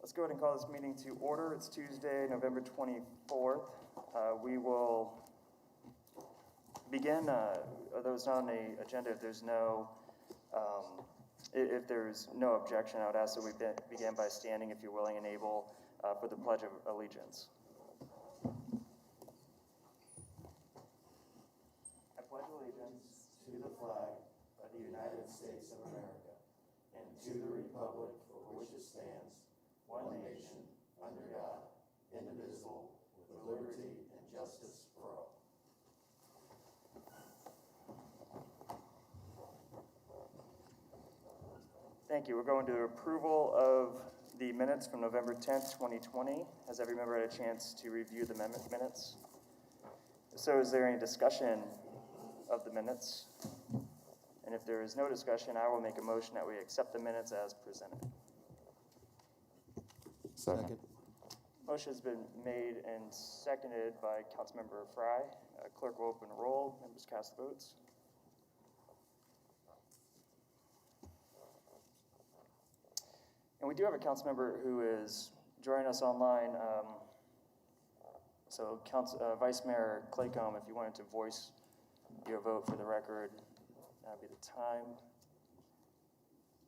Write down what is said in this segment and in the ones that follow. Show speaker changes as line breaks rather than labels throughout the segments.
Let's go ahead and call this meeting to order. It's Tuesday, November 24th. We will begin, although it's not on the agenda, if there's no objection, I would ask that we begin by standing, if you're willing and able, for the Pledge of Allegiance. I pledge allegiance
to the flag of the United States of America and to the republic for which it stands, one nation, under God, indivisible, with liberty and justice for all.
Thank you. We're going to approval of the minutes from November 10th, 2020. Has every member had a chance to review the minutes? So is there any discussion of the minutes? And if there is no discussion, I will make a motion that we accept the minutes as presented.
Second.
Motion has been made and seconded by Councilmember Fry. Clerk will open the roll. Members cast the votes. And we do have a council member who is joining us online. Vice Mayor Claycomb, if you wanted to voice your vote for the record, that would be the time.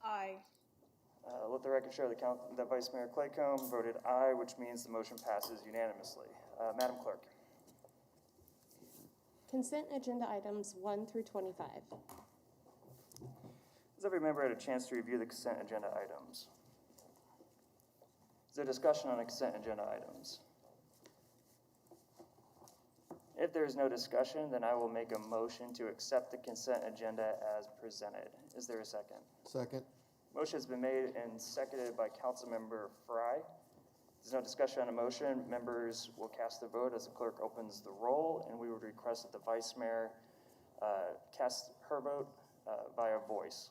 Aye.
Let the record show that Vice Mayor Claycomb voted aye, which means the motion passes unanimously. Madam Clerk.
Consent agenda items 1 through 25.
Has every member had a chance to review the consent agenda items? Is there discussion on the consent agenda items? If there is no discussion, then I will make a motion to accept the consent agenda as presented. Is there a second?
Second.
Motion has been made and seconded by Councilmember Fry. There's no discussion on a motion. Members will cast their vote as the clerk opens the roll, and we would request that the Vice Mayor cast her vote via voice.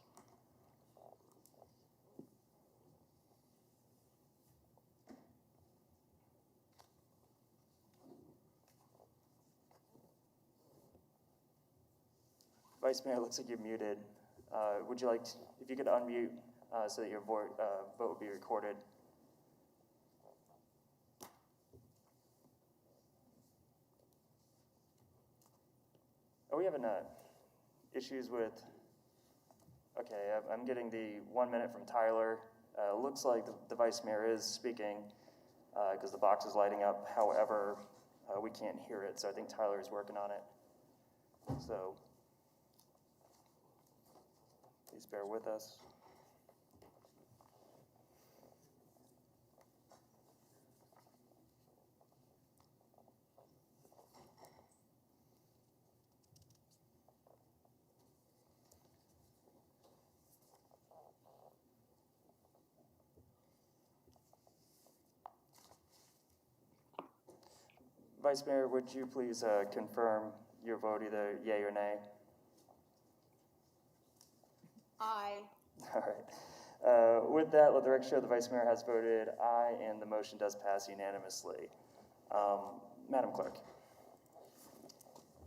Vice Mayor, looks like you're muted. Would you like to, if you could unmute so that your vote would be recorded? Are we having issues with, okay, I'm getting the 1 minute from Tyler. Looks like the Vice Mayor is speaking because the box is lighting up. However, we can't hear it, so I think Tyler is working on it. So please bear with us. Vice Mayor, would you please confirm your vote, either yay or nay?
Aye.
All right. With that, let the record show the Vice Mayor has voted aye, and the motion does pass unanimously. Madam Clerk.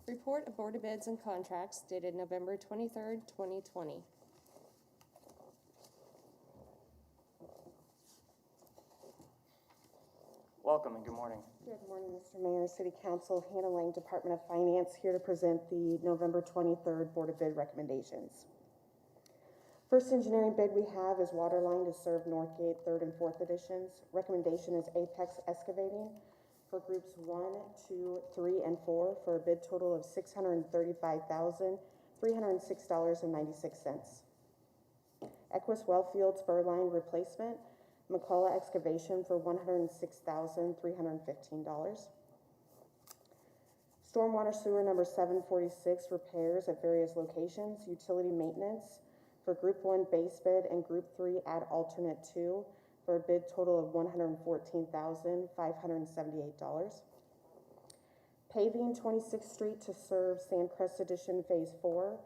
Report of Board of Bids and Contracts dated November 23rd, 2020.
Welcome and good morning.
Good morning, Mr. Mayor, City Council, Hannah Lang, Department of Finance, here to present the November 23rd Board of Bid recommendations. First engineering bid we have is Waterline to serve Northgate 3rd and 4th editions. Recommendation is Apex Excavating for groups 1, 2, 3, and 4 for a bid total of $635,306.96. Equus Wellfield Spur Line Replacement, McCullough Excavation for $106,315. Stormwater Sewer number 746 repairs at various locations, utility maintenance for Group 1 base bid and Group 3 add alternate 2 for a bid total of $114,578. Paving 26th Street to serve Sandcrest Edition Phase 4,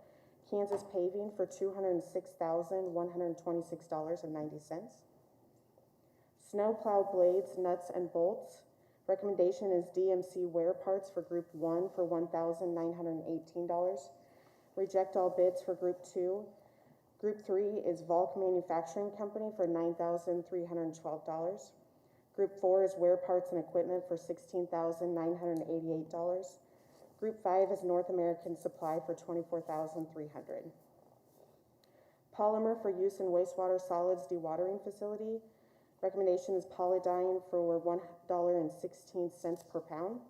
Kansas Paving for $206,126.90. Snowplow blades, nuts, and bolts. Recommendation is DMC Wear Parts for Group 1 for $1,918. Reject all bids for Group 2. Group 3 is Volk Manufacturing Company for $9,312. Group 4 is wear parts and equipment for $16,988. Group 5 is North American Supply for $24,300. Polymer for use in wastewater solids dewatering facility. Recommendation is Polydyne for $1.16 per pound.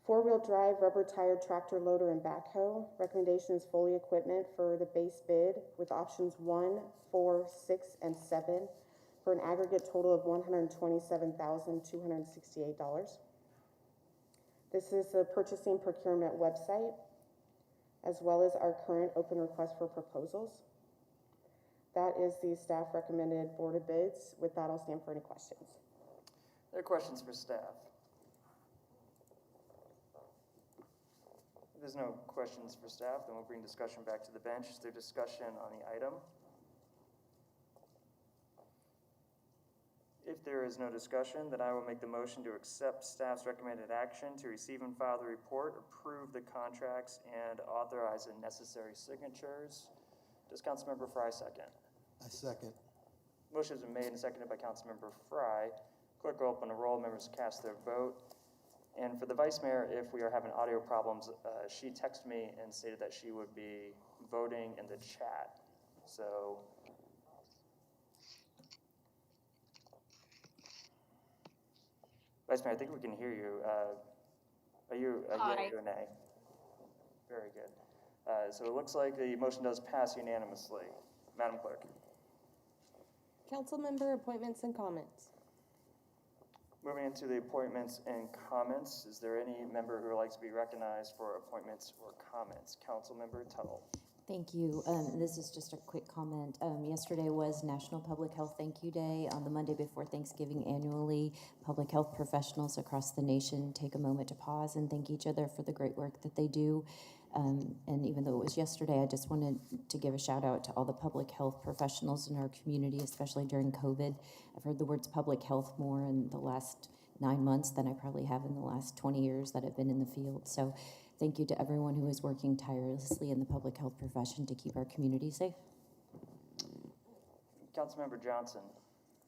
Four-wheel drive rubber tire tractor loader and backhoe. Recommendation is Foley Equipment for the base bid with options 1, 4, 6, and 7 for an aggregate total of $127,268. This is the purchasing procurement website, as well as our current open request for proposals. That is the staff recommended board of bids. With that, I'll stand for any questions.
Are there questions for staff? If there's no questions for staff, then we'll bring discussion back to the bench. Is there discussion on the item? If there is no discussion, then I will make the motion to accept staff's recommended action to receive and file the report, approve the contracts, and authorize the necessary signatures. Does Councilmember Fry second?
I second.
Motion has been made and seconded by Councilmember Fry. Clerk will open a roll. Members cast their vote. And for the Vice Mayor, if we are having audio problems, she texted me and stated that she would be voting in the chat. So, Vice Mayor, I think we can hear you. Are you a yea or a nay? Very good. So it looks like the motion does pass unanimously. Madam Clerk.
Council member appointments and comments.
Moving into the appointments and comments, is there any member who would like to be recognized for appointments or comments? Councilmember Tuttle.
Thank you. This is just a quick comment. Yesterday was National Public Health Thank You Day. On the Monday before Thanksgiving annually, public health professionals across the nation take a moment to pause and thank each other for the great work that they do. And even though it was yesterday, I just wanted to give a shout out to all the public health professionals in our community, especially during COVID. I've heard the words public health more in the last 9 months than I probably have in the last 20 years that I've been in the field. So thank you to everyone who is working tirelessly in the public health profession to keep our community safe.
Councilmember Johnson.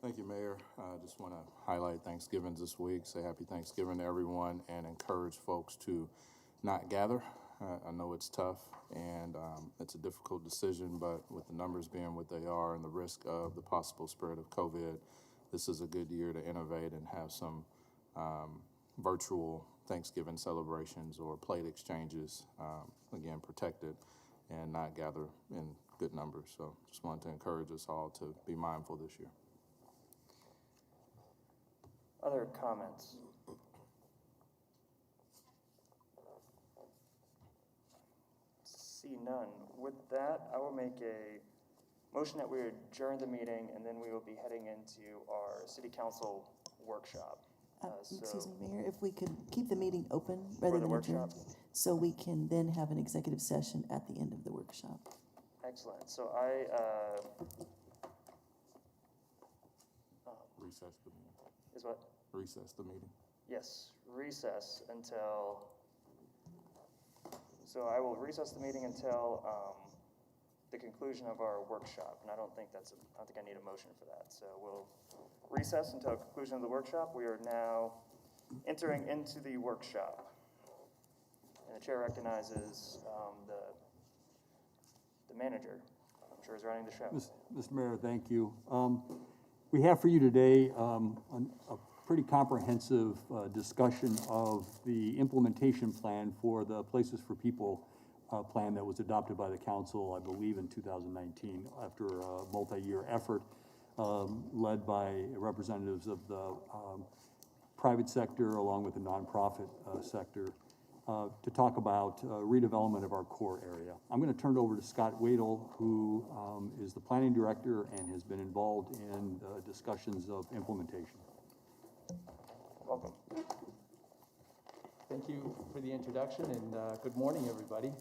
Thank you, Mayor. I just want to highlight Thanksgiving this week, say happy Thanksgiving to everyone, and encourage folks to not gather. I know it's tough, and it's a difficult decision, but with the numbers being what they are and the risk of the possible spread of COVID, this is a good year to innovate and have some virtual Thanksgiving celebrations or plate exchanges, again, protected and not gather in good numbers. So just wanted to encourage us all to be mindful this year.
Other comments? See none. With that, I will make a motion that we adjourn the meeting, and then we will be heading into our city council workshop.
Excuse me, Mayor, if we could keep the meeting open rather
the
than adjourn,
workshop?
so we can then have an executive session at the end of the workshop.
Excellent. So
Recess the meeting.
is what?
Recess the meeting.
Yes, recess until, so I will recess the meeting until the conclusion of our workshop, and I don't think I need a motion for that. So we'll recess until conclusion of the workshop. We are now entering into the workshop. And the chair recognizes the manager. I'm sure is running the show.
Mr. Mayor, thank you. We have for you today a pretty comprehensive discussion of the implementation plan for the Places for People plan that was adopted by the council, I believe, in 2019 after a multi-year effort led by representatives of the private sector along with the nonprofit sector to talk about redevelopment of our core area. I'm going to turn it over to Scott Wadle, who is the planning director and has been involved in discussions of implementation.
Welcome.
Thank you for the introduction, and good morning, everybody.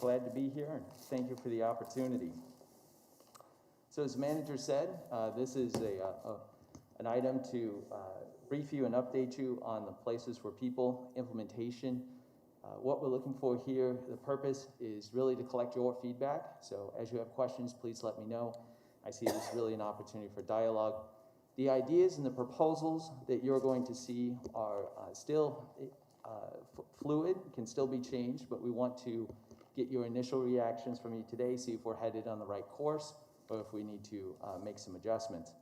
Glad to be here, and thank you for the opportunity. So as the manager said, this is an item to brief you and update you on the Places for People implementation. What we're looking for here, the purpose is really to collect your feedback. So as you have questions, please let me know. I see this really an opportunity for dialogue. The ideas and the proposals that you're going to see are still fluid, can still be changed, but we want to get your initial reactions from you today, see if we're headed on the right course or if we need to make some adjustments.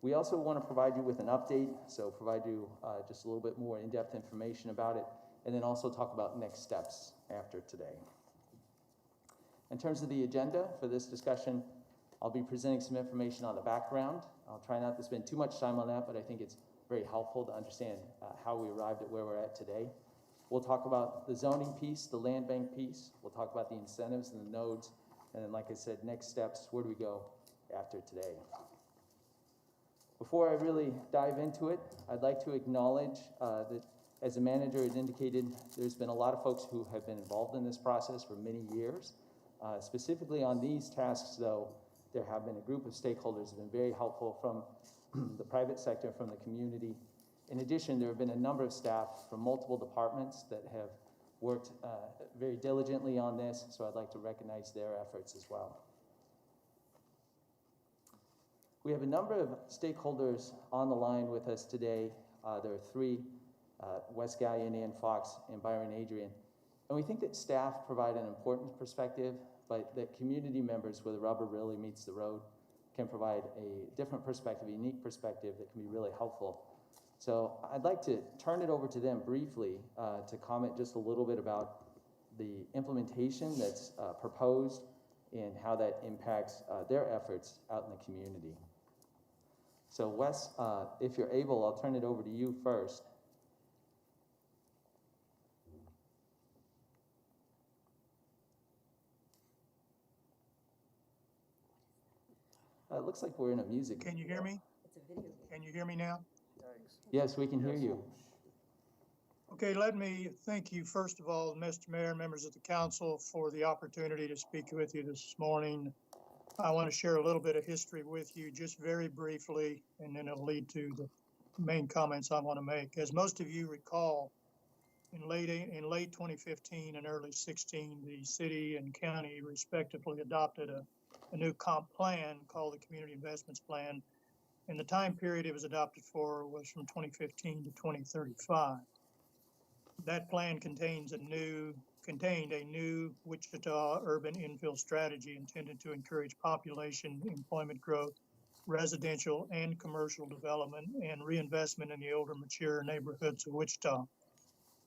We also want to provide you with an update, so provide you just a little bit more in-depth information about it, and then also talk about next steps after today. In terms of the agenda for this discussion, I'll be presenting some information on the background. I'll try not to spend too much time on that, but I think it's very helpful to understand how we arrived at where we're at today. We'll talk about the zoning piece, the land bank piece. We'll talk about the incentives and the nodes. And then, like I said, next steps, where do we go after today? Before I really dive into it, I'd like to acknowledge that as the manager had indicated, there's been a lot of folks who have been involved in this process for many years. Specifically on these tasks, though, there have been a group of stakeholders who have been very helpful from the private sector, from the community. In addition, there have been a number of staff from multiple departments that have worked very diligently on this, so I'd like to recognize their efforts as well. We have a number of stakeholders on the line with us today. There are three, Wes Gallion, Ann Fox, and Byron Adrian. And we think that staff provide an important perspective, but that community members, where the rubber really meets the road, can provide a different perspective, a unique perspective that can be really helpful. So I'd like to turn it over to them briefly to comment just a little bit about the implementation that's proposed and how that impacts their efforts out in the community. So Wes, if you're able, I'll turn it over to you first. It looks like we're in a music.
Can you hear me? Can you hear me now?
Yes, we can hear you.
Okay, let me thank you, first of all, Mr. Mayor, members of the council, for the opportunity to speak with you this morning. I want to share a little bit of history with you, just very briefly, and then it'll lead to the main comments I want to make. As most of you recall, in late 2015 and early 16, the city and county respectively adopted a new comp plan called the Community Investments Plan. And the time period it was adopted for was from 2015 to 2035. That plan contained a new Wichita urban infill strategy intended to encourage population, employment growth, residential and commercial development, and reinvestment in the older, mature neighborhoods of Wichita.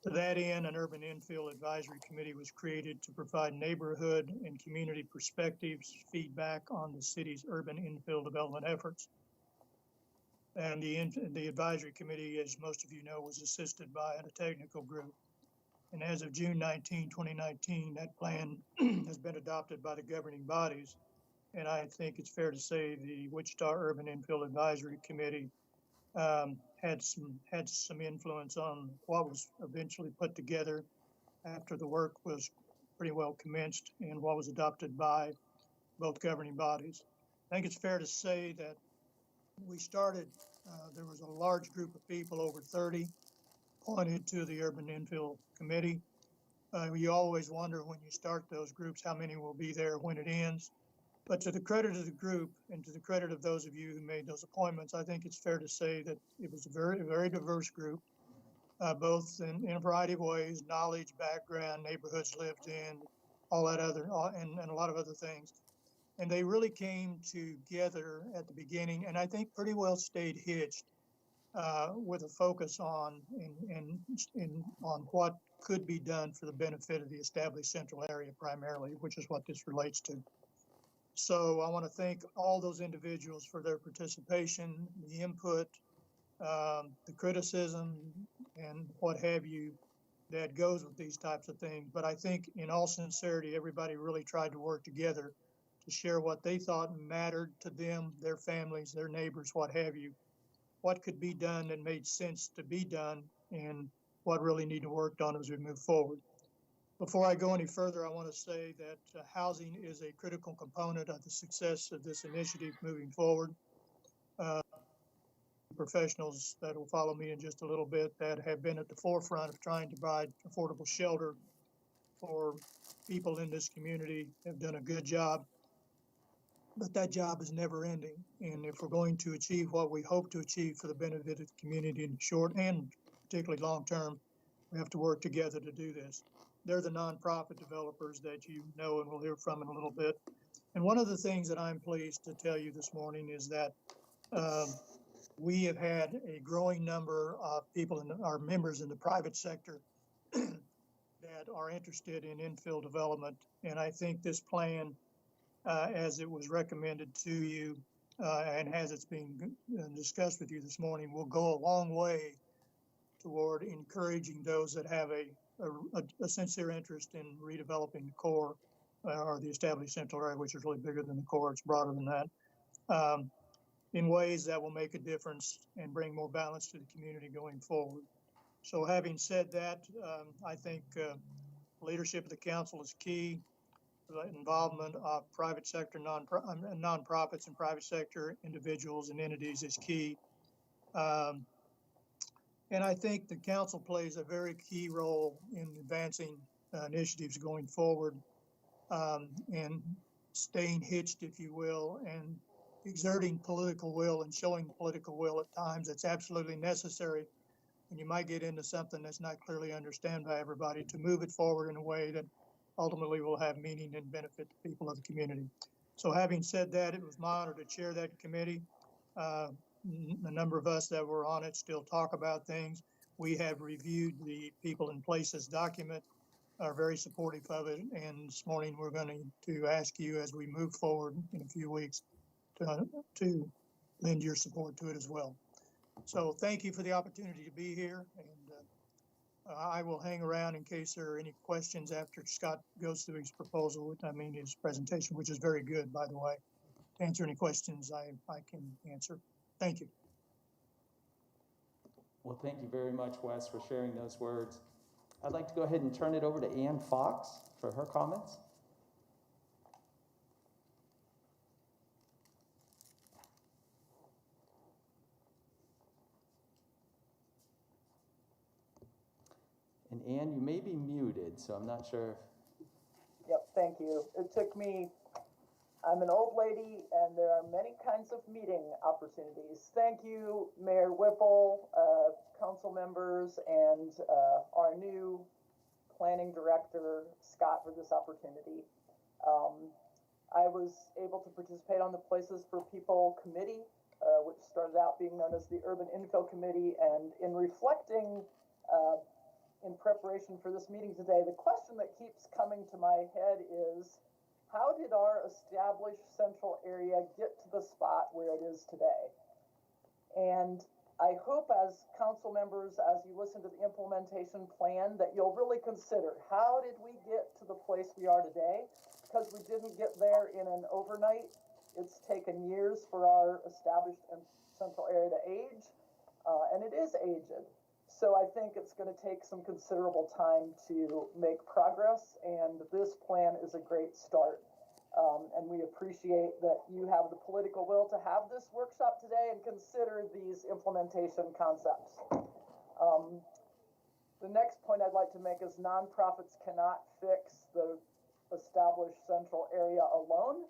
To that end, an urban infill advisory committee was created to provide neighborhood and community perspectives, feedback on the city's urban infill development efforts. And the advisory committee, as most of you know, was assisted by a technical group. And as of June 19, 2019, that plan has been adopted by the governing bodies. And I think it's fair to say the Wichita Urban Infill Advisory Committee had some influence on what was eventually put together after the work was pretty well commenced and what was adopted by both governing bodies. I think it's fair to say that we started, there was a large group of people, over 30, appointed to the Urban Infill Committee. You always wonder when you start those groups how many will be there when it ends. But to the credit of the group and to the credit of those of you who made those appointments, I think it's fair to say that it was a very, very diverse group, both in a variety of ways: knowledge, background, neighborhoods lived in, all that other, and a lot of other things. And they really came together at the beginning, and I think pretty well stayed hitched with a focus on what could be done for the benefit of the established central area primarily, which is what this relates to. So I want to thank all those individuals for their participation, the input, the criticism, and what have you that goes with these types of things. But I think in all sincerity, everybody really tried to work together to share what they thought mattered to them, their families, their neighbors, what have you, what could be done that made sense to be done, and what really need to work on as we move forward. Before I go any further, I want to say that housing is a critical component of the success of this initiative moving forward. Professionals that will follow me in just a little bit that have been at the forefront of trying to provide affordable shelter for people in this community have done a good job. but that job is never ending. And if we're going to achieve what we hope to achieve for the benefit of the community in short and particularly long term, we have to work together to do this. They're the nonprofit developers that you know and we'll hear from in a little bit. And one of the things that I'm pleased to tell you this morning is that we have had a growing number of people, our members in the private sector that are interested in infill development. And I think this plan, as it was recommended to you and as it's being discussed with you this morning, will go a long way toward encouraging those that have a sincere interest in redeveloping the core or the established central area, which is really bigger than the core. It's broader than that, in ways that will make a difference and bring more balance to the community going forward. So having said that, I think leadership of the council is key. The involvement of private sector nonprofits and private sector individuals and entities is key. And I think the council plays a very key role in advancing initiatives going forward and staying hitched, if you will, and exerting political will and showing political will at times that's absolutely necessary. And you might get into something that's not clearly understood by everybody to move it forward in a way that ultimately will have meaning and benefit the people of the community. So having said that, it was my honor to chair that committee. A number of us that were on it still talk about things. We have reviewed the People and Places document, are very supportive of it. And this morning we're going to ask you as we move forward in a few weeks to lend your support to it as well. So thank you for the opportunity to be here. And I will hang around in case there are any questions after Scott goes through his proposal, his presentation, which is very good, by the way. To answer any questions I can answer. Thank you.
Well, thank you very much, Wes, for sharing those words. I'd like to go ahead and turn it over to Ann Fox for her comments. And Ann, you may be muted, so I'm not sure.
Yep, thank you. It took me, I'm an old lady, and there are many kinds of meeting opportunities. Thank you, Mayor Whipple, council members, and our new planning director, Scott, for this opportunity. I was able to participate on the Places for People Committee, which started out being known as the Urban Infill Committee, and in reflecting in preparation for this meeting today, the question that keeps coming to my head is, how did our established central area get to the spot where it is today? And I hope as council members, as you listen to the implementation plan, that you'll really consider, how did we get to the place we are today? Because we didn't get there in an overnight. It's taken years for our established and central area to age, and it is aged. So I think it's going to take some considerable time to make progress, and this plan is a great start. And we appreciate that you have the political will to have this workshop today and consider these implementation concepts. The next point I'd like to make is nonprofits cannot fix the established central area alone.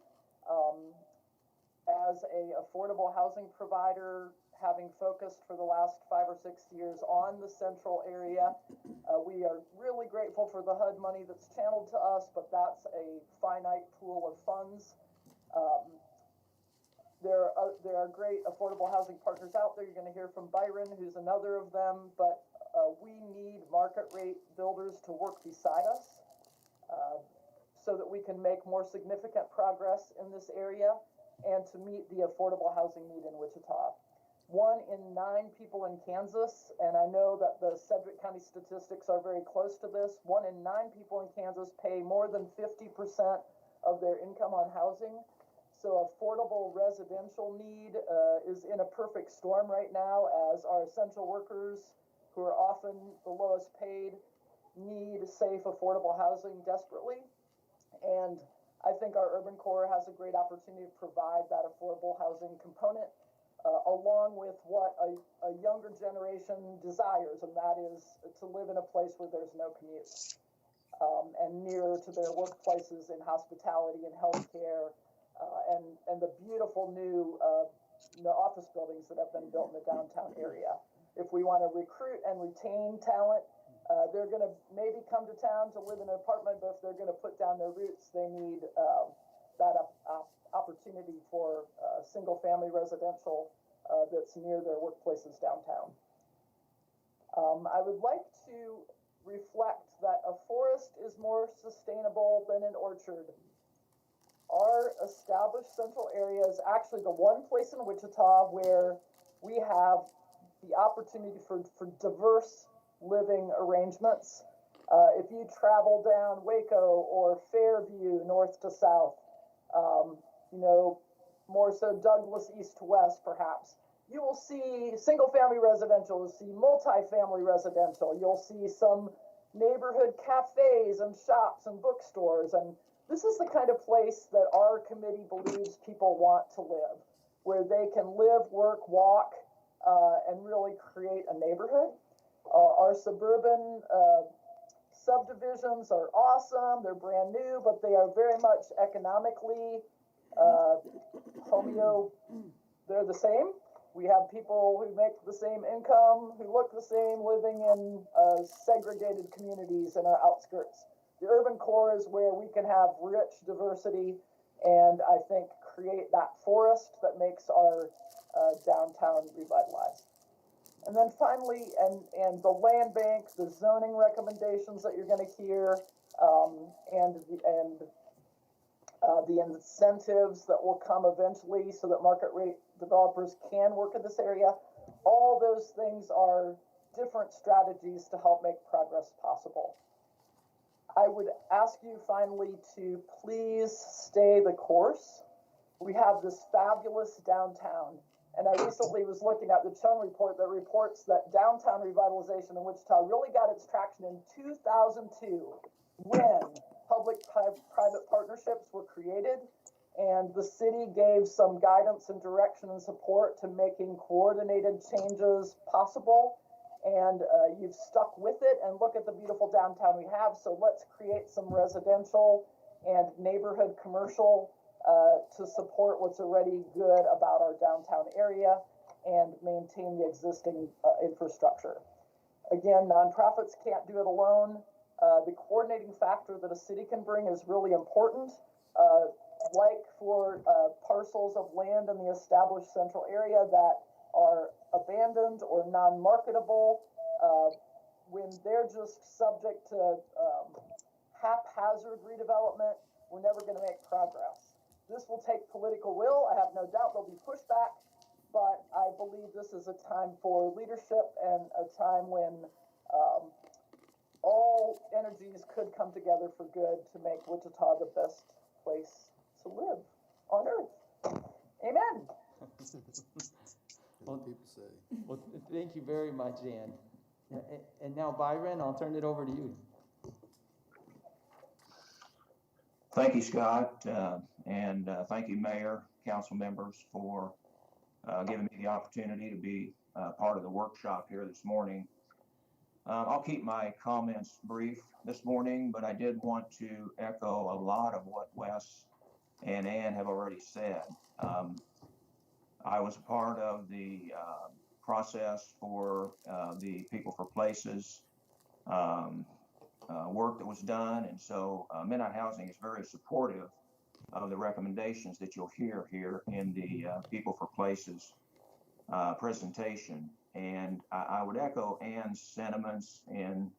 As an affordable housing provider, having focused for the last 5 or 6 years on the central area, we are really grateful for the HUD money that's channeled to us, but that's a finite pool of funds. There are great affordable housing partners out there. You're going to hear from Byron, who's another of them, but we need market rate builders to work beside us so that we can make more significant progress in this area and to meet the affordable housing need in Wichita. 1 in 9 people in Kansas, and I know that the Sedgwick County statistics are very close to this, 1 in 9 people in Kansas pay more than 50% of their income on housing. So affordable residential need is in a perfect storm right now, as our essential workers, who are often the lowest paid, need safe, affordable housing desperately. And I think our urban core has a great opportunity to provide that affordable housing component, along with what a younger generation desires, and that is to live in a place where there's no commute, and near to their workplaces in hospitality and healthcare, and the beautiful new office buildings that have been built in the downtown area. If we want to recruit and retain talent, they're going to maybe come to town to live in an apartment, but if they're going to put down their roots, they need that opportunity for single-family residential that's near their workplaces downtown. I would like to reflect that a forest is more sustainable than an orchard. Our established central area is actually the one place in Wichita where we have the opportunity for diverse living arrangements. If you travel down Waco or Fairview, north to south, more so Douglas east to west, perhaps, you will see single-family residential, you'll see multi-family residential, you'll see some neighborhood cafes and shops and bookstores, and this is the kind of place that our committee believes people want to live, where they can live, work, walk, and really create a neighborhood. Our suburban subdivisions are awesome, they're brand new, but they are very much economically they're the same. We have people who make the same income, who look the same, living in segregated communities in our outskirts. The urban core is where we can have rich diversity and I think create that forest that makes our downtown revitalized. And then finally, and the land bank, the zoning recommendations that you're going to hear, and the incentives that will come eventually so that market rate developers can work in this area. All those things are different strategies to help make progress possible. I would ask you finally to please stay the course. We have this fabulous downtown. And I recently was looking at the Chung report that reports that downtown revitalization in Wichita really got its traction in 2002 when public-private partnerships were created and the city gave some guidance and direction and support to making coordinated changes possible. And you've stuck with it, and look at the beautiful downtown we have. So let's create some residential and neighborhood commercial to support what's already good about our downtown area and maintain the existing infrastructure. Again, nonprofits can't do it alone. The coordinating factor that a city can bring is really important. Like for parcels of land in the established central area that are abandoned or non-marketable, when they're just subject to haphazard redevelopment, we're never going to make progress. This will take political will. I have no doubt there'll be pushback, but I believe this is a time for leadership and a time when all energies could come together for good to make Wichita the best place to live on earth. Amen.
Well, thank you very much, Ann. And now, Byron, I'll turn it over to you.
Thank you, Scott, and thank you, Mayor, council members, for giving me the opportunity to be part of the workshop here this morning. I'll keep my comments brief this morning, but I did want to echo a lot of what Wes and Ann have already said. I was a part of the process for the People for Places work that was done, and so Midnight Housing is very supportive of the recommendations that you'll hear here in the People for Places presentation. And I would echo Ann's sentiments in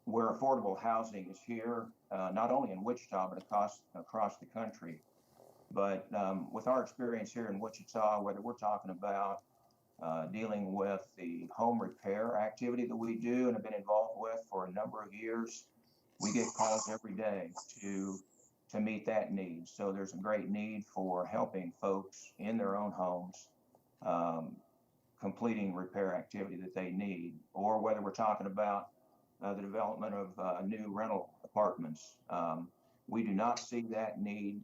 where affordable housing is here, not only in Wichita, but across the country. But with our experience here in Wichita, whether we're talking about dealing with the home repair activity that we do and have been involved with for a number of years, we get calls every day to meet that need. So there's a great need for helping folks in their own homes completing repair activity that they need, or whether we're talking about the development of new rental apartments. We do not see that need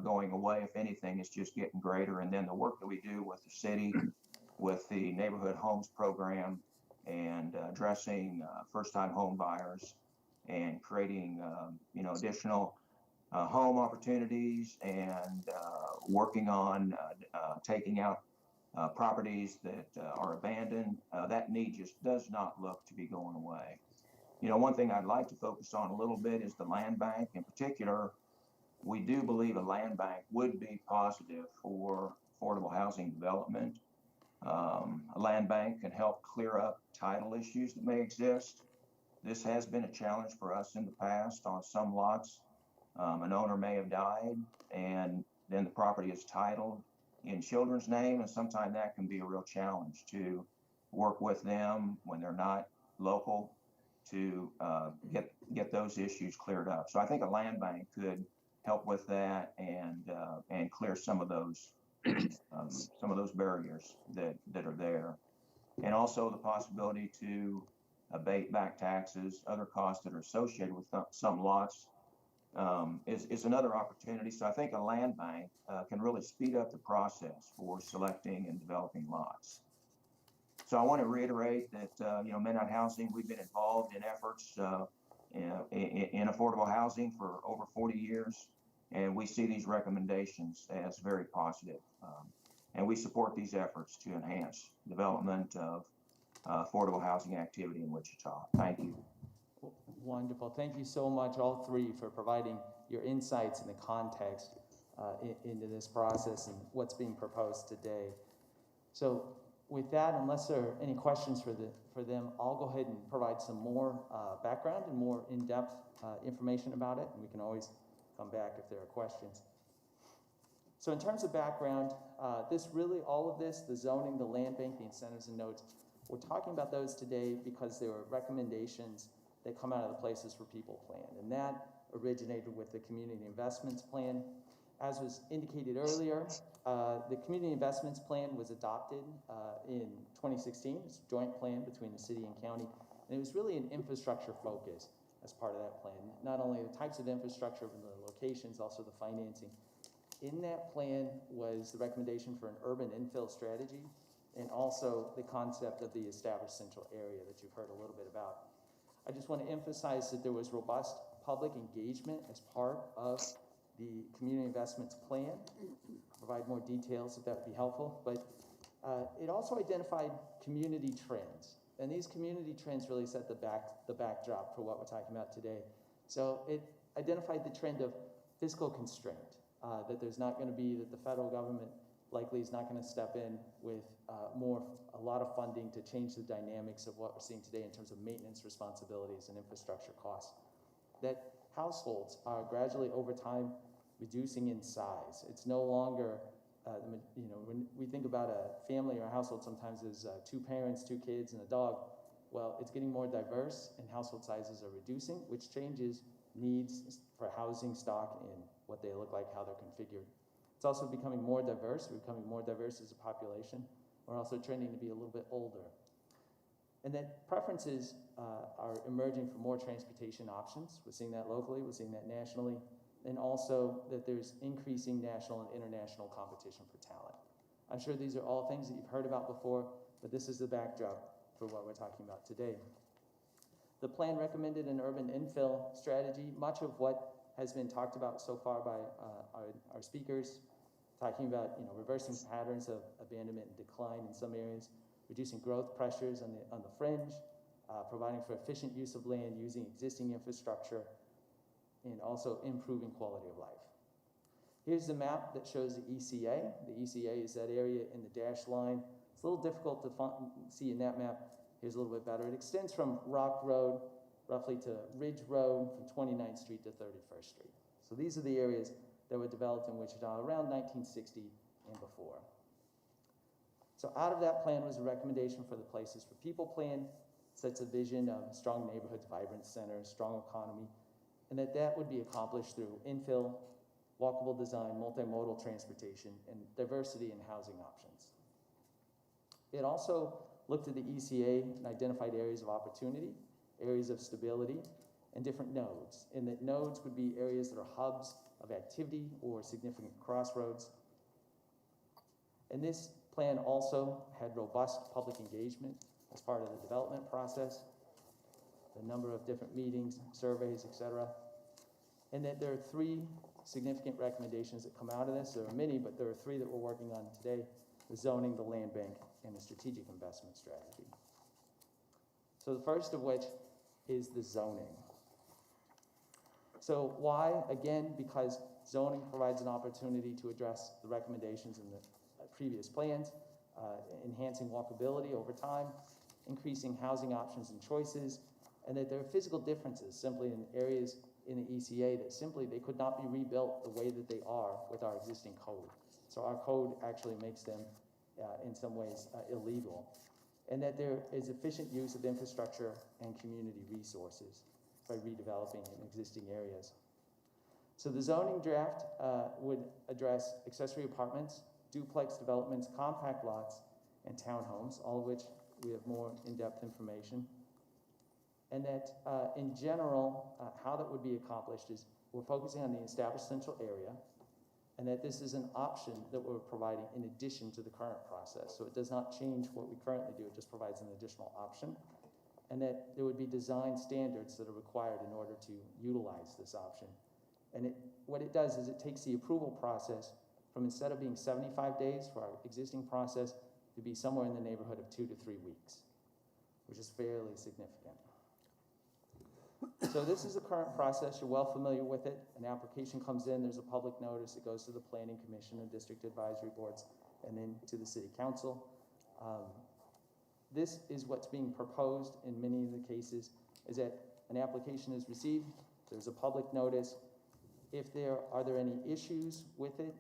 going away. If anything, it's just getting greater. And then the work that we do with the city, with the neighborhood homes program, and addressing first-time home buyers, and creating additional home opportunities and working on taking out properties that are abandoned, that need just does not look to be going away. You know, one thing I'd like to focus on a little bit is the land bank. In particular, we do believe a land bank would be positive for affordable housing development. A land bank can help clear up title issues that may exist. This has been a challenge for us in the past on some lots. An owner may have died and then the property is titled in children's name, and sometimes that can be a real challenge to work with them when they're not local to get those issues cleared up. So I think a land bank could help with that and clear some of those barriers that are there, and also the possibility to abate back taxes, other costs that are associated with some lots is another opportunity. So I think a land bank can really speed up the process for selecting and developing lots. So I want to reiterate that, Midnight Housing, we've been involved in efforts in affordable housing for over 40 years, and we see these recommendations as very positive. And we support these efforts to enhance development of affordable housing activity in Wichita. Thank you.
Wonderful. Thank you so much, all three, for providing your insights and the context into this process and what's being proposed today. So with that, unless there are any questions for them, I'll go ahead and provide some more background and more in-depth information about it, and we can always come back if there are questions. So in terms of background, all of this, the zoning, the land bank, the incentives and nodes, we're talking about those today because there were recommendations that come out of the Places for People plan, and that originated with the Community Investments Plan. As was indicated earlier, the Community Investments Plan was adopted in 2016. It's a joint plan between the city and county, and it was really an infrastructure focus as part of that plan. Not only the types of infrastructure, but the locations, also the financing. In that plan was the recommendation for an urban infill strategy, and also the concept of the established central area that you've heard a little bit about. I just want to emphasize that there was robust public engagement as part of the Community Investments Plan. I'll provide more details if that would be helpful, but it also identified community trends, and these community trends really set the backdrop for what we're talking about today. So it identified the trend of fiscal constraint, that the federal government likely is not going to step in with a lot of funding to change the dynamics of what we're seeing today in terms of maintenance responsibilities and infrastructure costs. That households are gradually over time reducing in size. It's no longer, when we think about a family or a household, sometimes there's 2 parents, 2 kids, and a dog. Well, it's getting more diverse, and household sizes are reducing, which changes needs for housing stock and what they look like, how they're configured. It's also becoming more diverse. We're becoming more diverse as a population. We're also trending to be a little bit older. And that preferences are emerging for more transportation options. We're seeing that locally, we're seeing that nationally, and also that there's increasing national and international competition for talent. I'm sure these are all things that you've heard about before, but this is the backdrop for what we're talking about today. The plan recommended an urban infill strategy. Much of what has been talked about so far by our speakers, talking about reversing patterns of abandonment and decline in some areas, reducing growth pressures on the fringe, providing for efficient use of land, using existing infrastructure, and also improving quality of life. Here's the map that shows the ECA. The ECA is that area in the dashed line. It's a little difficult to see in that map. Here's a little bit better. It extends from Rock Road roughly to Ridge Road, from 29th Street to 31st Street. So these are the areas that were developed in Wichita around 1960 and before. So out of that plan was a recommendation for the Places for People plan, sets a vision of strong neighborhoods, vibrant centers, strong economy, and that would be accomplished through infill, walkable design, multimodal transportation, and diversity in housing options. It also looked at the ECA and identified areas of opportunity, areas of stability, and different nodes. And that nodes would be areas that are hubs of activity or significant crossroads. And this plan also had robust public engagement as part of the development process, the number of different meetings, surveys, etc. and that there are three significant recommendations that come out of this. There are many, but there are three that we're working on today: the zoning, the land bank, and the strategic investment strategy. So the first of which is the zoning. So why? Again, because zoning provides an opportunity to address the recommendations in the previous plans, enhancing walkability over time, increasing housing options and choices, and that there are physical differences simply in areas in the ECA that simply they could not be rebuilt the way that they are with our existing code. So our code actually makes them in some ways illegal. And that there is efficient use of infrastructure and community resources by redeveloping in existing areas. So the zoning draft would address accessory apartments, duplex developments, compact lots, and townhomes, all of which we have more in-depth information. And that in general, how that would be accomplished is we're focusing on the established central area, and that this is an option that we're providing in addition to the current process. So it does not change what we currently do, it just provides an additional option. And that there would be design standards that are required in order to utilize this option. And what it does is it takes the approval process from, instead of being 75 days for our existing process, to be somewhere in the neighborhood of 2 to 3 weeks, which is fairly significant. So this is the current process. You're well familiar with it. An application comes in, there's a public notice, it goes to the Planning Commission and District Advisory Boards, and then to the City Council. This is what's being proposed in many of the cases, is that an application is received, there's a public notice. If are there any issues with it?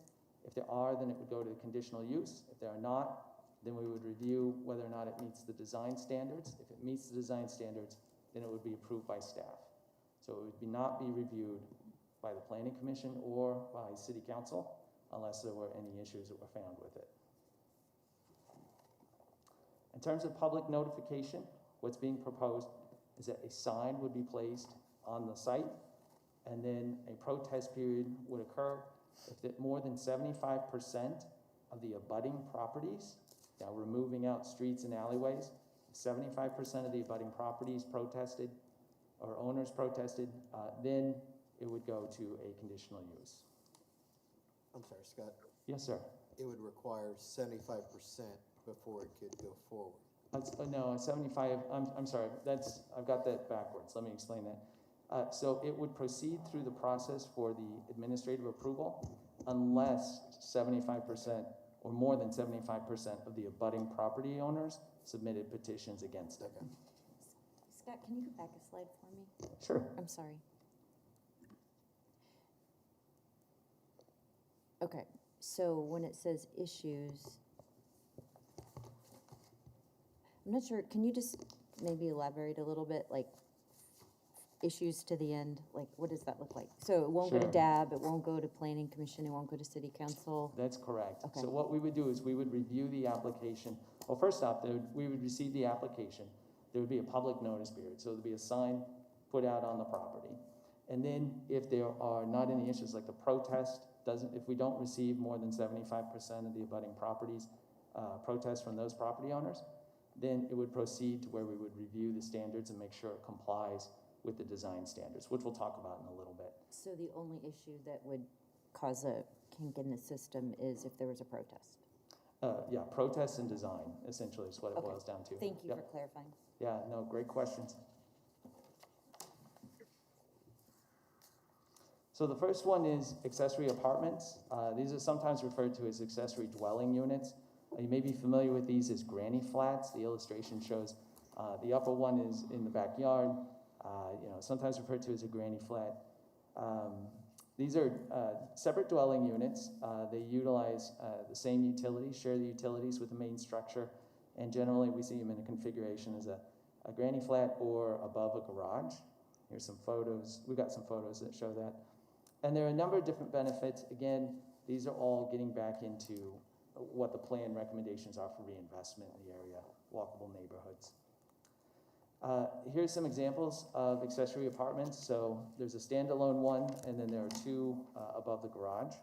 If there are, then it would go to conditional use. If there are not, then we would review whether or not it meets the design standards. If it meets the design standards, then it would be approved by staff. So it would not be reviewed by the Planning Commission or by City Council unless there were any issues that were found with it. In terms of public notification, what's being proposed is that a sign would be placed on the site, and then a protest period would occur if more than 75% of the abutting properties, now we're moving out streets and alleyways, 75% of the abutting properties protested, or owners protested, then it would go to a conditional use.
I'm sorry, Scott.
Yes, sir.
It would require 75% before it could go forward.
No, 75, I'm sorry, I've got that backwards. Let me explain that. So it would proceed through the process for the administrative approval unless 75% or more than 75% of the abutting property owners submitted petitions against it.
Okay.
Scott, can you go back a slide for me?
Sure.
I'm sorry. Okay, so when it says issues, I'm not sure, can you just maybe elaborate a little bit, like issues to the end, like what does that look like? So it won't go to
Sure.
DAB, it won't go to Planning Commission, it won't go to City Council?
That's correct.
Okay.
So what we would do is we would review the application. Well, first off, we would receive the application. There would be a public notice period. So there'd be a sign put out on the property. And then if there are not any issues, like the protest if we don't receive more than 75% of the abutting properties, protests from those property owners, then it would proceed to where we would review the standards and make sure it complies with the design standards, which we'll talk about in a little bit.
So the only issue that would cause a kink in the system is if there was a protest?
Yeah, protest and design, essentially, is what it
Okay.
boils down to.
Thank you
Yep.
for clarifying.
Yeah, no, great questions. So the first one is accessory apartments. These are sometimes referred to as accessory dwelling units. You may be familiar with these as granny flats. The illustration shows the upper one is in the backyard, sometimes referred to as a granny flat. These are separate dwelling units. They utilize the same utilities, share the utilities with the main structure, and generally we see them in a configuration as a granny flat or above a garage. Here's some photos. We've got some photos that show that. And there are a number of different benefits. Again, these are all getting back into what the plan recommendations are for reinvestment in the area, walkable neighborhoods. Here's some examples of accessory apartments. So there's a standalone one, and then there are two above the garage.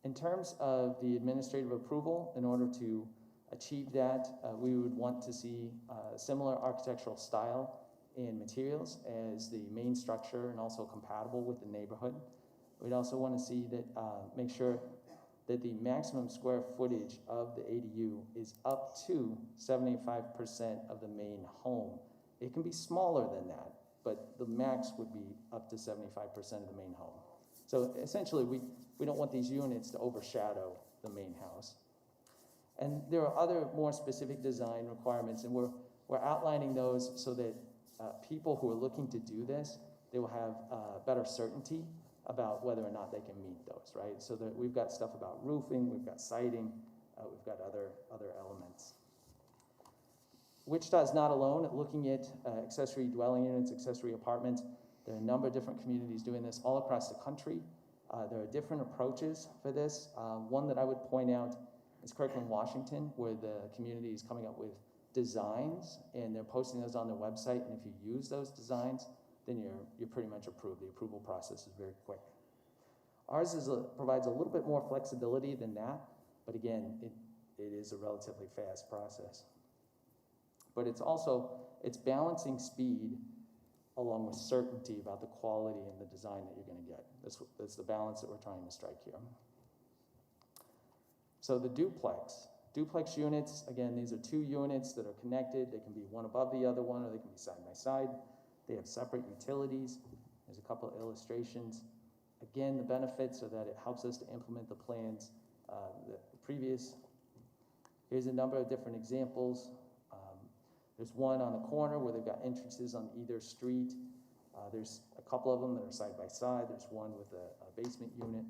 In terms of the administrative approval, in order to achieve that, we would want to see similar architectural style and materials as the main structure and also compatible with the neighborhood. We'd also want to see that, make sure that the maximum square footage of the ADU is up to 75% of the main home. It can be smaller than that, but the max would be up to 75% of the main home. So essentially, we don't want these units to overshadow the main house. And there are other more specific design requirements, and we're outlining those so that people who are looking to do this, they will have better certainty about whether or not they can meet those, right? So that we've got stuff about roofing, we've got siding, we've got other elements. Wichita is not alone at looking at accessory dwelling units, accessory apartments. There are a number of different communities doing this all across the country. There are different approaches for this. One that I would point out is Kirkland, Washington, where the community is coming up with designs, and they're posting those on their website, and if you use those designs, then you're pretty much approved. The approval process is very quick. Ours provides a little bit more flexibility than that, but again, it is a relatively fast process. But it's balancing speed along with certainty about the quality and the design that you're going to get. That's the balance that we're trying to strike here. So the duplex units, again, these are two units that are connected. They can be one above the other one, or they can be side by side. They have separate utilities. There's a couple of illustrations. Again, the benefits are that it helps us to implement the plans. Here's a number of different examples. There's one on the corner where they've got entrances on either street. There's a couple of them that are side by side. There's one with a basement unit.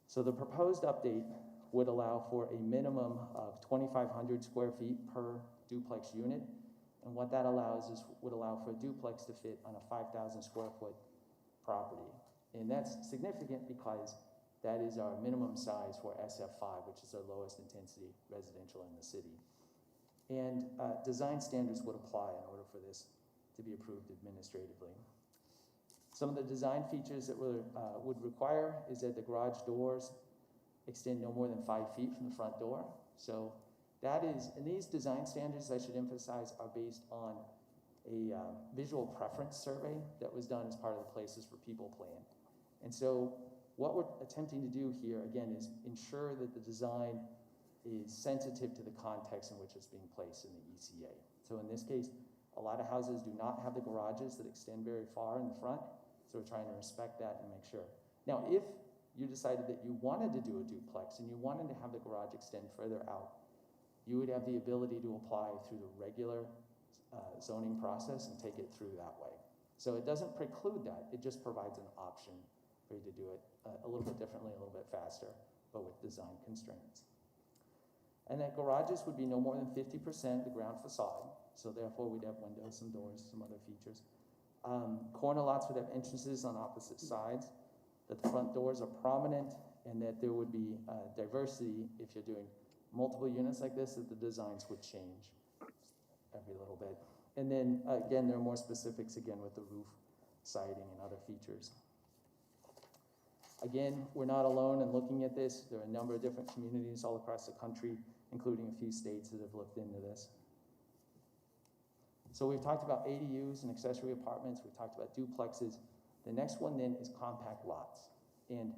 So the proposed update would allow for a minimum of 2,500 square feet per duplex unit. And what that would allow for a duplex to fit on a 5,000 square foot property. And that's significant because that is our minimum size for SF5, which is our lowest intensity residential in the city. And design standards would apply in order for this to be approved administratively. Some of the design features that would require is that the garage doors extend no more than 5 feet from the front door. So that is, and these design standards, I should emphasize, are based on a visual preference survey that was done as part of the Places for People plan. And so what we're attempting to do here, again, is ensure that the design is sensitive to the context in which it's being placed in the ECA. So in this case, a lot of houses do not have the garages that extend very far in the front, so we're trying to respect that and make sure. Now, if you decided that you wanted to do a duplex and you wanted to have the garage extend further out, you would have the ability to apply through the regular zoning process and take it through that way. So it doesn't preclude that, it just provides an option for you to do it a little bit differently, a little bit faster, but with design constraints. And that garages would be no more than 50% the ground facade, so therefore we'd have windows, some doors, some other features. Corner lots would have entrances on opposite sides, that the front doors are prominent, and that there would be diversity if you're doing multiple units like this, that the designs would change every little bit. And then again, there are more specifics again with the roof, siding, and other features. Again, we're not alone in looking at this. There are a number of different communities all across the country, including a few states that have looked into this. So we've talked about ADUs and accessory apartments. We've talked about duplexes. The next one then is compact lots. And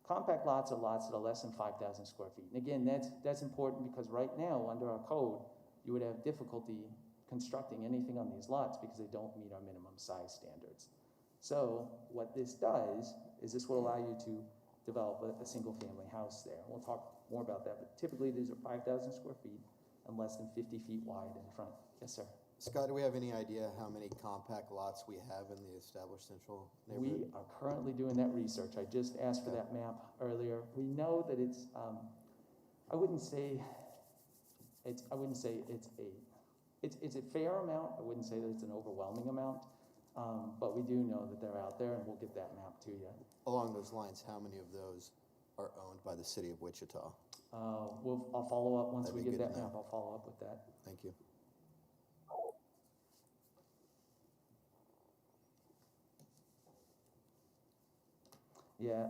compact lots are lots that are less than 5,000 square feet. And again, that's important because right now, under our code, you would have difficulty constructing anything on these lots because they don't meet our minimum size standards. So what this does is this will allow you to develop a single family house there. We'll talk more about that, but typically these are 5,000 square feet and less than 50 feet wide in front. Yes, sir.
Scott, do we have any idea how many compact lots we have in the established central neighborhood?
We are currently doing that research. I just asked for that map earlier. We know that it's, I wouldn't say it's a fair amount. I wouldn't say that it's an overwhelming amount, but we do know that they're out there, and we'll get that map to you.
Along those lines, how many of those are owned by the city of Wichita?
I'll follow up once we get that map. I'll follow up with that.
Thank you.
Yeah,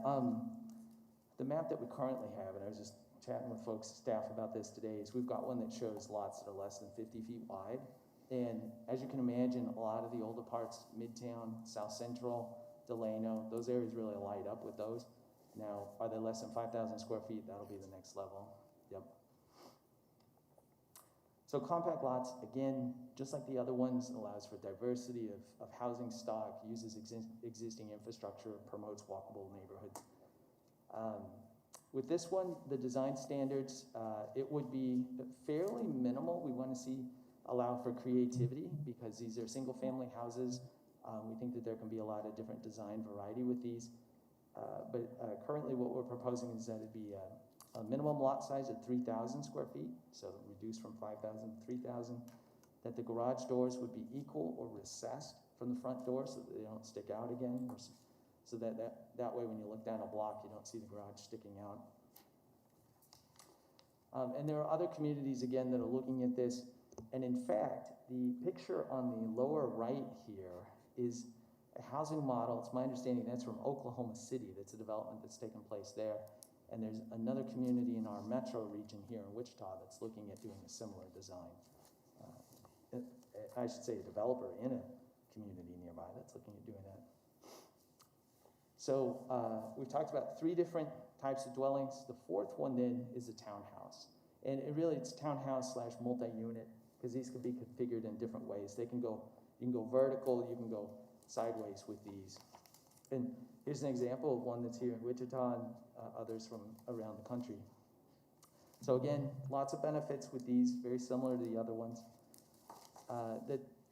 the map that we currently have, and I was just chatting with folks, staff about this today, is we've got one that shows lots that are less than 50 feet wide. And as you can imagine, a lot of the older parts, Midtown, South Central, Delano, those areas really light up with those. Now, are they less than 5,000 square feet? That'll be the next level. Yep. So compact lots, again, just like the other ones, allows for diversity of housing stock, uses existing infrastructure, promotes walkable neighborhoods. With this one, the design standards, it would be fairly minimal. We want to see allow for creativity because these are single family houses. We think that there can be a lot of different design variety with these. But currently what we're proposing is that it'd be a minimum lot size of 3,000 square feet, so reduced from 5,000 to 3,000, that the garage doors would be equal or recessed from the front door so that they don't stick out again, so that way when you look down a block, you don't see the garage sticking out. And there are other communities, again, that are looking at this, and in fact, the picture on the lower right here is a housing model. It's my understanding that's from Oklahoma City. That's a development that's taken place there. And there's another community in our metro region here in Wichita that's looking at doing a similar design. I should say a developer in a community nearby that's looking at doing that. So we've talked about 3 different types of dwellings. The fourth one then is a townhouse. And it's townhouse / multi-unit because these can be configured in different ways. You can go vertical, you can go sideways with these. And here's an example of one that's here in Wichita and others from around the country. So again, lots of benefits with these, very similar to the other ones.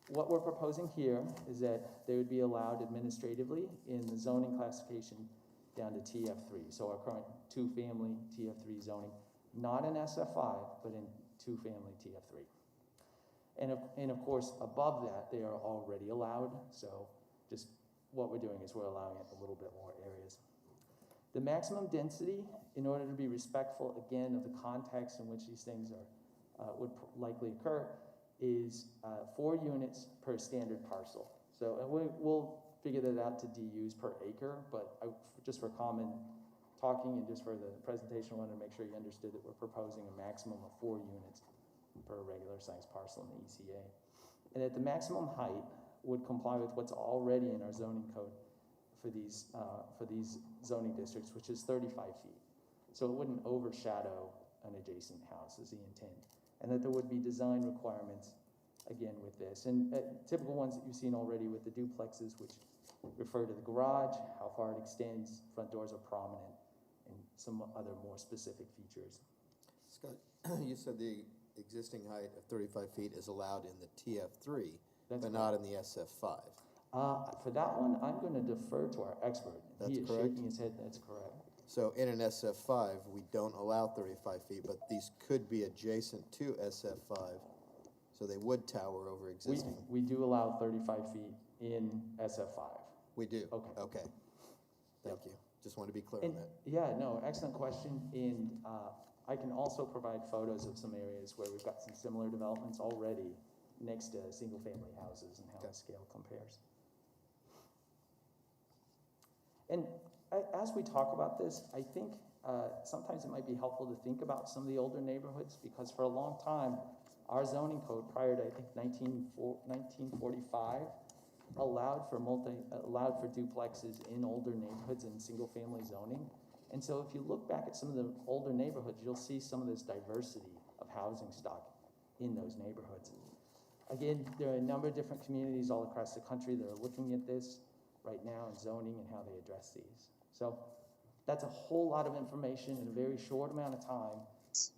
What we're proposing here is that they would be allowed administratively in the zoning classification down to TF3. So our current 2-family TF3 zoning, not in SF5, but in 2-family TF3. And of course, above that, they are already allowed. So just what we're doing is we're allowing it a little bit more areas. The maximum density, in order to be respectful, again, of the context in which these things would likely occur, is 4 units per standard parcel. So and we'll figure that out to DUs per acre, but just for common talking and just for the presentation, I wanted to make sure you understood that we're proposing a maximum of 4 units per regular sized parcel in the ECA. And that the maximum height would comply with what's already in our zoning code for these zoning districts, which is 35 feet. So it wouldn't overshadow an adjacent house is the intent. And that there would be design requirements, again, with this. And typical ones that you've seen already with the duplexes, which refer to the garage, how far it extends, front doors are prominent, and some other more specific features.
Scott, you said the existing height of 35 feet is allowed in the TF3, but not in the SF5.
For that one, I'm going to defer to our expert.
That's
He is
correct?
shaking his head. That's correct.
So in an SF5, we don't allow 35 feet, but these could be adjacent to SF5, so they would tower over existing.
We do allow 35 feet in SF5.
We do?
Okay.
Okay. Thank you. Just want to be clear
And,
on that.
yeah, no, excellent question. And I can also provide photos of some areas where we've got some similar developments already next to single-family houses and how the scale compares. And as we talk about this, I think sometimes it might be helpful to think about some of the older neighborhoods because for a long time, our zoning code prior to, I think, 1945 allowed for duplexes in older neighborhoods and single-family zoning. And so if you look back at some of the older neighborhoods, you'll see some of this diversity of housing stock in those neighborhoods. Again, there are a number of different communities all across the country that are looking at this right now in zoning and how they address these. So that's a whole lot of information in a very short amount of time.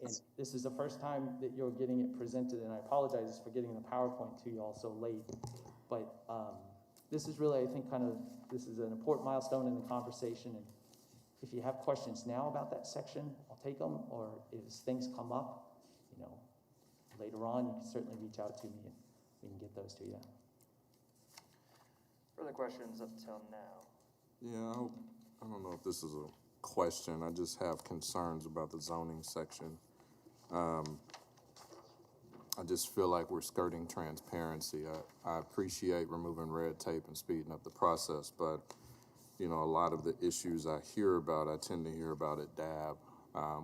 And this is the first time that you're getting it presented, and I apologize for getting the PowerPoint to you all so late. But this is really, I think, this is an important milestone in the conversation. And if you have questions now about that section, I'll take them. Or as things come up, later on, you can certainly reach out to me and we can get those to you.
Further questions up till now?
Yeah, I don't know if this is a question. I just have concerns about the zoning section. I just feel like we're skirting transparency. I appreciate removing red tape and speeding up the process, but a lot of the issues I hear about, I tend to hear about at DAB.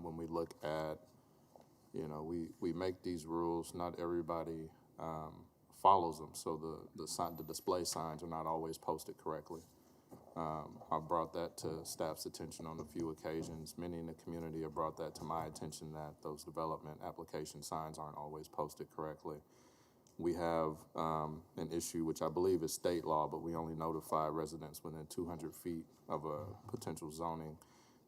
When we look at, we make these rules, not everybody follows them, so the display signs are not always posted correctly. I've brought that to staff's attention on a few occasions. Many in the community have brought that to my attention, that those development application signs aren't always posted correctly. We have an issue, which I believe is state law, but we only notify residents within 200 feet of a potential zoning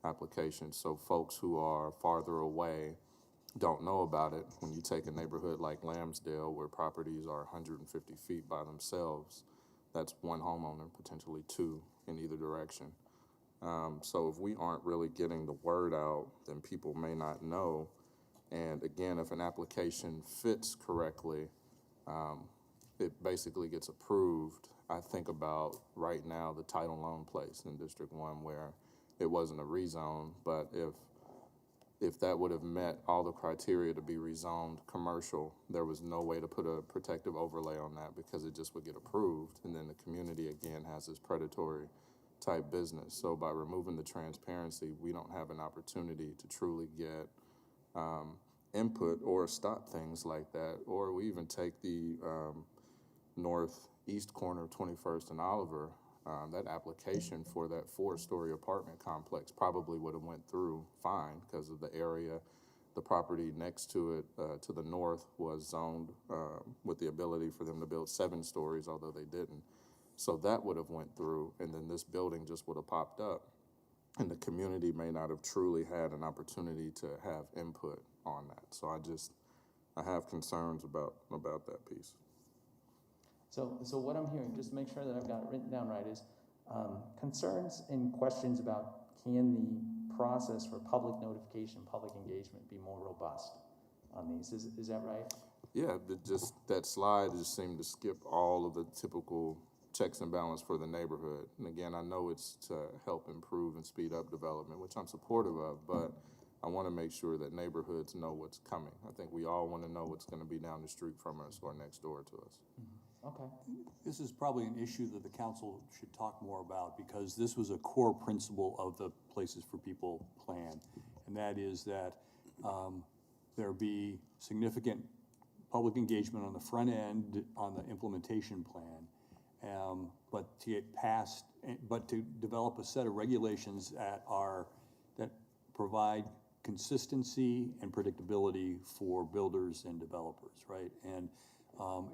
application. So folks who are farther away don't know about it. When you take a neighborhood like Lambsdale, where properties are 150 feet by themselves, that's one homeowner, potentially two in either direction. So if we aren't really getting the word out, then people may not know. And again, if an application fits correctly, it basically gets approved. I think about right now the title loan place in District 1 where it wasn't a rezone, but if that would have met all the criteria to be rezoned commercial, there was no way to put a protective overlay on that because it just would get approved. And then the community again has this predatory type business. So by removing the transparency, we don't have an opportunity to truly get input or stop things like that. Or we even take the northeast corner of 21st and Oliver, that application for that 4-story apartment complex probably would have went through fine because of the area. The property next to it, to the north, was zoned with the ability for them to build 7 stories, although they didn't. So that would have went through, and then this building just would have popped up, and the community may not have truly had an opportunity to have input on that. So I have concerns about that piece.
So what I'm hearing, just to make sure that I've got it written down right, is concerns and questions about can the process for public notification, public engagement be more robust on these? Is that right?
Yeah, that slide just seemed to skip all of the typical checks and balance for the neighborhood. And again, I know it's to help improve and speed up development, which I'm supportive of, but I want to make sure that neighborhoods know what's coming. I think we all want to know what's going to be down the street from us or next door to us.
Mm-hmm. Okay.
This is probably an issue that the council should talk more about because this was a core principle of the Places for People plan, and that is that there be significant public engagement on the front end on the implementation plan, but to get past, but to develop a set of regulations that provide consistency and predictability for builders and developers, right? And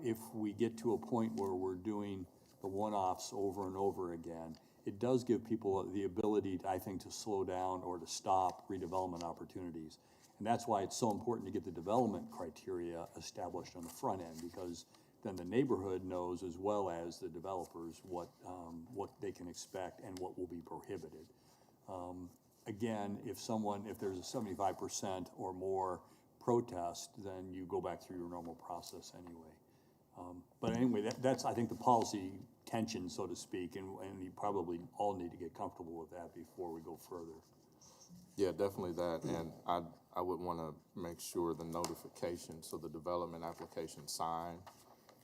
if we get to a point where we're doing the one-offs over and over again, it does give people the ability, I think, to slow down or to stop redevelopment opportunities. And that's why it's so important to get the development criteria established on the front end, because then the neighborhood knows as well as the developers what they can expect and what will be prohibited. Again, if there's a 75% or more protest, then you go back through your normal process anyway. But anyway, that's, I think, the policy tension, so to speak, and you probably all need to get comfortable with that before we go further.
Yeah, definitely that, and I would want to make sure the notification, so the development application sign,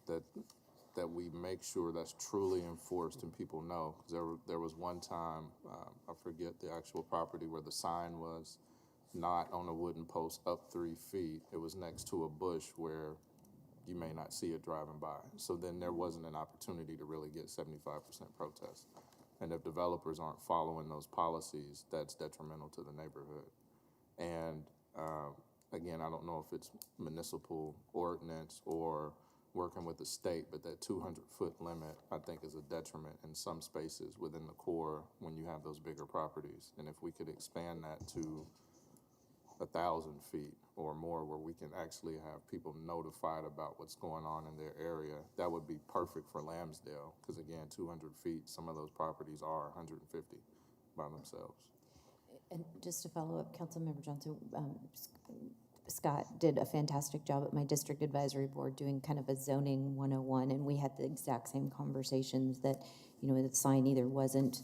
that we make sure that's truly enforced and people know. Because there was one time, I forget the actual property, where the sign was not on a wooden post up 3 feet. It was next to a bush where you may not see it driving by. So then there wasn't an opportunity to really get 75% protest. And if developers aren't following those policies, that's detrimental to the neighborhood. And again, I don't know if it's municipal ordinance or working with the state, but that 200-foot limit, I think, is a detriment in some spaces within the core when you have those bigger properties. And if we could expand that to 1,000 feet or more, where we can actually have people notified about what's going on in their area, that would be perfect for Lambsdale. Because again, 200 feet, some of those properties are 150 by themselves.
And just to follow up, Councilmember Johnson, Scott did a fantastic job at my district advisory board doing kind of a zoning 101, and we had the exact same conversations that, the sign either wasn't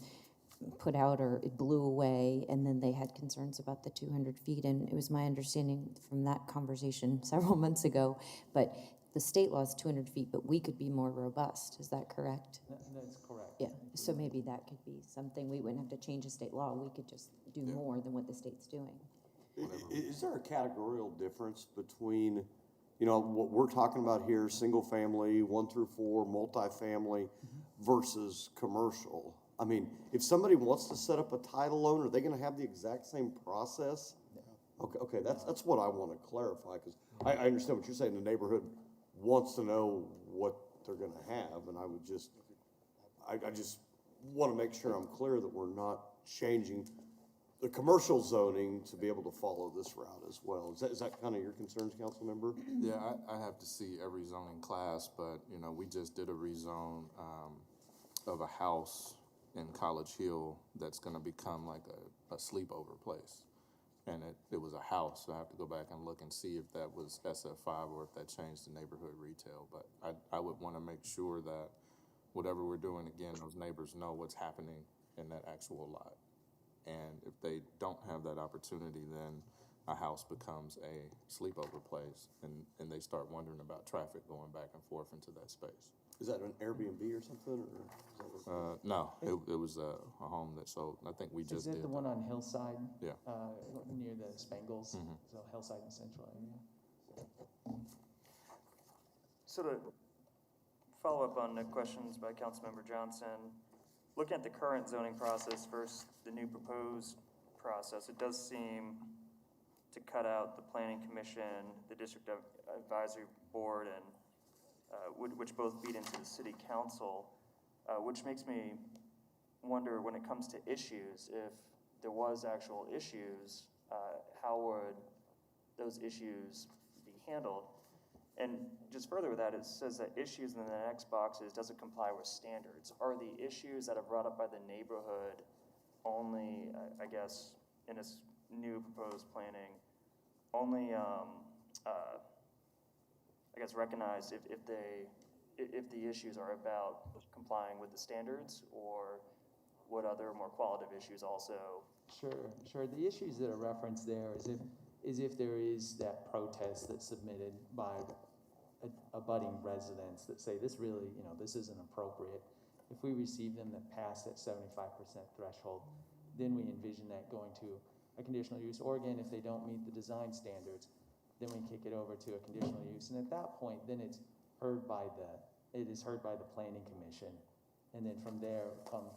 put out or it blew away, and then they had concerns about the 200 feet, and it was my understanding from that conversation several months ago, but the state law is 200 feet, but we could be more robust. Is that correct?
That's correct.
Yeah, so maybe that could be something. We wouldn't have to change the state law. We could just do more than what the state's doing.
Is there a categorical difference between,
you know, what we're talking about here, single family, 1 through 4, multifamily versus commercial. I mean, if somebody wants to set up a title loan, are they gonna have the exact same process? Okay, that's what I wanna clarify, because I understand what you're saying, the neighborhood wants to know what they're gonna have, and I just wanna make sure I'm clear that we're not changing the commercial zoning to be able to follow this route as well. Is that kind of your concerns, council member?
Yeah, I have to see every zoning class, but, you know, we just did a rezone, of a house in College Hill that's gonna become like a sleepover place. And it was a house, so I have to go back and look and see if that was SF5 or if that changed to neighborhood retail. But I would wanna make sure that whatever we're doing, again, those neighbors know what's happening in that actual lot. And if they don't have that opportunity, then a house becomes a sleepover place, and they start wondering about traffic going back and forth into that space.
Is that an Airbnb or something, or is that what?
No, it was a home that sold. I think we just
Is
did.
it the one on Hillside?
Yeah.
Near the Spangles,
Mhm.
so Hillside and Central area.
So to follow up on the questions by Councilmember Johnson, looking at the current zoning process versus the new proposed process, it does seem to cut out the planning commission, the district advisory board, and which both feed into the city council, which makes me wonder when it comes to issues, if there was actual issues, how would those issues be handled? And just further with that, it says that issues in the next boxes doesn't comply with standards. Are the issues that are brought up by the neighborhood only, I guess, in this new proposed planning, only, I guess, recognized if the issues are about complying with the standards, or would other more qualitative issues also?
Sure. The issues that are referenced there is if there is that protest that's submitted by abutting residents that say this really, this isn't appropriate. If we receive them that pass that 75% threshold, then we envision that going to a conditional use, or again, if they don't meet the design standards, then we kick it over to a conditional use. And at that point, then it is heard by the planning commission. And then from there, come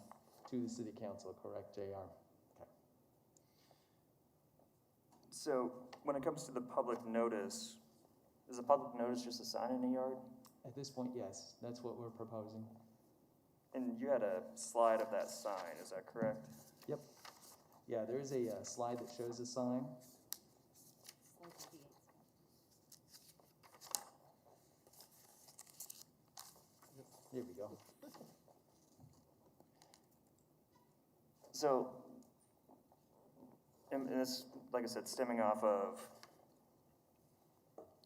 to the city council, correct, JR? Okay.
So when it comes to the public notice, is the public notice just a sign in the yard?
At this point, yes, that's what we're proposing.
And you had a slide of that sign, is that correct?
Yep. Yeah, there is a slide that shows a sign. Here we go.
So, and this, like I said, stemming off of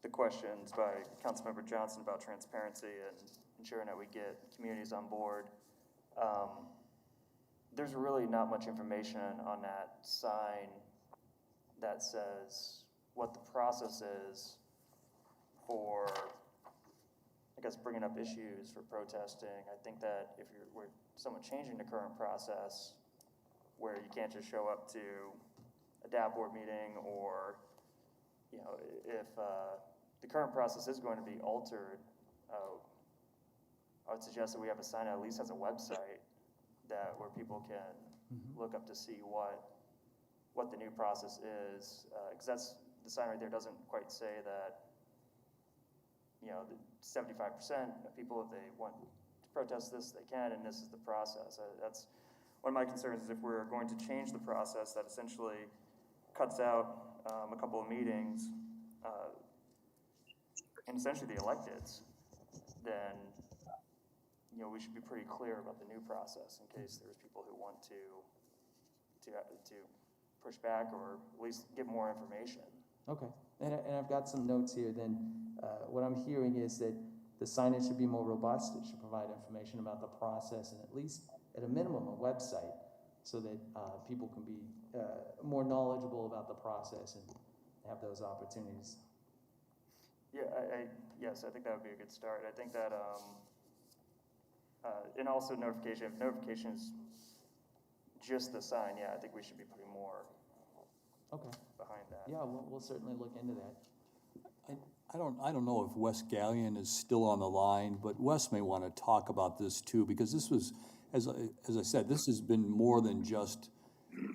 the questions by Councilmember Johnson about transparency and ensuring that we get communities on board. There's really not much information on that sign that says what the process is for, I guess, bringing up issues for protesting. I think that if we're somewhat changing the current process, where you can't just show up to a DAB board meeting, or, if the current process is going to be altered, I would suggest that we have a sign that at least has a website where people can look up to see what the new process is, because that's the sign right there doesn't quite say that, 75% of people, if they want to protest this, they can, and this is the process. That's one of my concerns, is if we're going to change the process that essentially cuts out a couple of meetings, and essentially the electeds, then we should be pretty clear about the new process in case there's people who want to push back or at least give more information.
Okay, and I've got some notes here then. What I'm hearing is that the signage should be more robust. It should provide information about the process, and at least at a minimum a website, so that people can be more knowledgeable about the process and have those opportunities.
Yeah, yes, I think that would be a good start. I think that, and also notification. If notification is just the sign, I think we should be putting more
Okay.
behind that.
Yeah, we'll certainly look into that.
I don't know if Wes Gallion is still on the line, but Wes may want to talk about this too, because this was, as I said, this has been more than just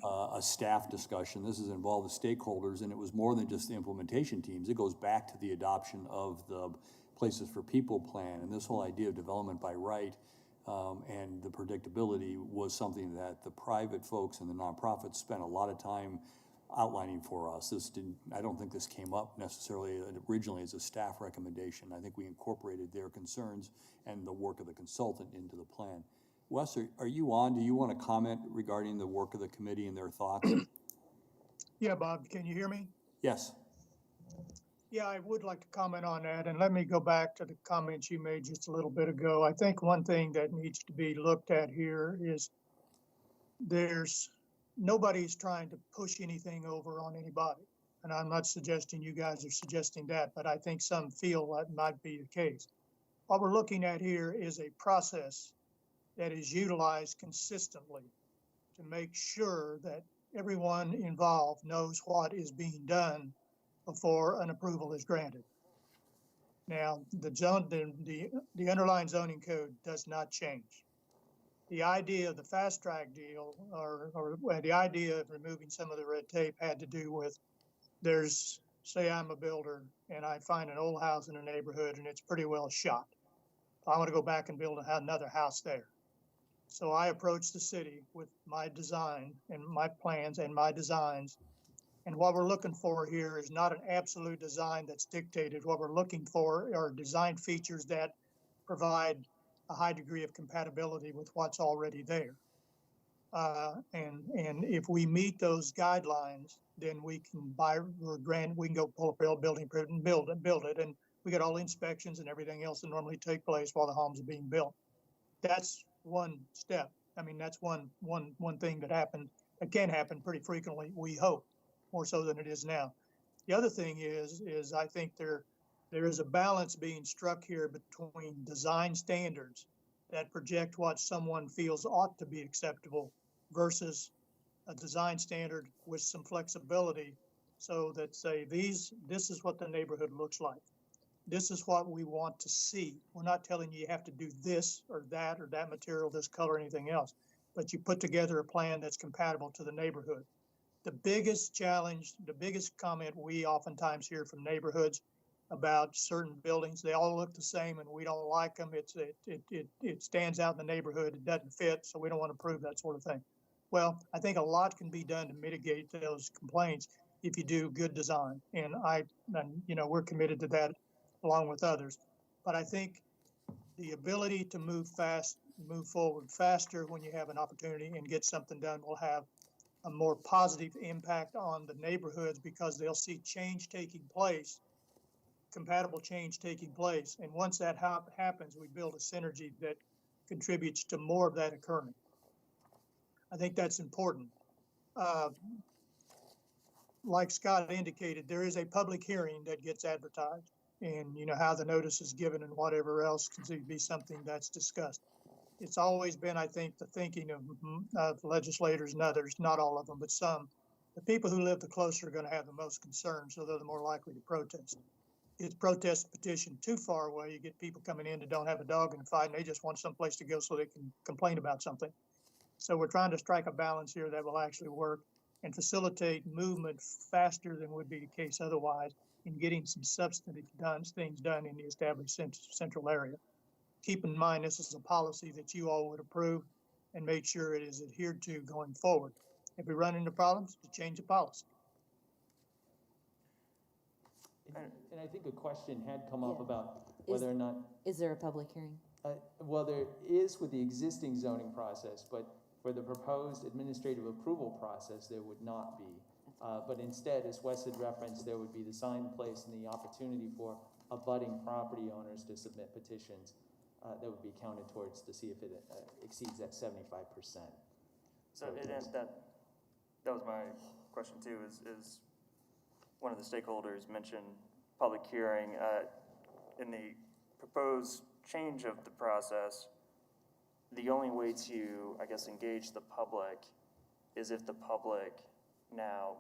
a staff discussion. This has involved the stakeholders, and it was more than just the implementation teams. It goes back to the adoption of the Places for People plan, and this whole idea of development by right and the predictability was something that the private folks and the nonprofits spent a lot of time outlining for us. I don't think this came up necessarily originally as a staff recommendation. I think we incorporated their concerns and the work of the consultant into the plan. Wes, are you on? Do you want to comment regarding the work of the committee and their thoughts?
Yeah, Bob, can you hear me?
Yes.
Yeah, I would like to comment on that, and let me go back to the comments you made just a little bit ago. I think one thing that needs to be looked at here is nobody's trying to push anything over on anybody. And I'm not suggesting you guys are suggesting that, but I think some feel that might be the case. What we're looking at here is a process that is utilized consistently to make sure that everyone involved knows what is being done before an approval is granted. Now, the underlying zoning code does not change. The idea of the fast track deal or the idea of removing some of the red tape had to do with say I'm a builder and I find an old house in a neighborhood and it's pretty well shot. I want to go back and build another house there. So I approach the city with my design and my plans and my designs. And what we're looking for here is not an absolute design that's dictated. What we're looking for are design features that provide a high degree of compatibility with what's already there. And if we meet those guidelines, then we can we can go pull up a building permit and build it. And we get all the inspections and everything else that normally take place while the homes are being built. That's one step. I mean, that's one thing that can happen pretty frequently, we hope, more so than it is now. The other thing is I think there is a balance being struck here between design standards that project what someone feels ought to be acceptable versus a design standard with some flexibility so that say this is what the neighborhood looks like. This is what we want to see. We're not telling you have to do this or that material, this color, anything else, but you put together a plan that's compatible to the neighborhood. The biggest challenge, the biggest comment we oftentimes hear from neighborhoods about certain buildings, they all look the same and we don't like them. It stands out in the neighborhood. It doesn't fit, so we don't want to approve that sort of thing. Well, I think a lot can be done to mitigate those complaints if you do good design. And we're committed to that along with others. But I think the ability to move forward faster when you have an opportunity and get something done will have a more positive impact on the neighborhoods because they'll see change taking place, compatible change taking place. And once that happens, we build a synergy that contributes to more of that occurring. I think that's important. Like Scott indicated, there is a public hearing that gets advertised, and you know how the notice is given and whatever else can be something that's discussed. It's always been, I think, the thinking of legislators and others, not all of them, but some. The people who live the closer are going to have the most concern, so they're the more likely to protest. It's protest petition too far away. You get people coming in that don't have a dog in the fight, and they just want someplace to go so they can complain about something. So we're trying to strike a balance here that will actually work and facilitate movement faster than would be the case otherwise in getting some substantive things done in the established central area. Keep in mind, this is a policy that you all would approve and make sure it is adhered to going forward. If we run into problems, to change the policy.
And I think a question had come up
Yeah.
about whether or not.
Is there a public hearing?
Well, there is with the existing zoning process, but for the proposed administrative approval process, there would not be. But instead, as Wes had referenced, there would be the sign in place and the opportunity for abutting property owners to submit petitions that would be counted towards to see if it exceeds that 75%.
So that was my question too, is one of the stakeholders mentioned public hearing. In the proposed change of the process, the only way to, I guess, engage the public is if the public now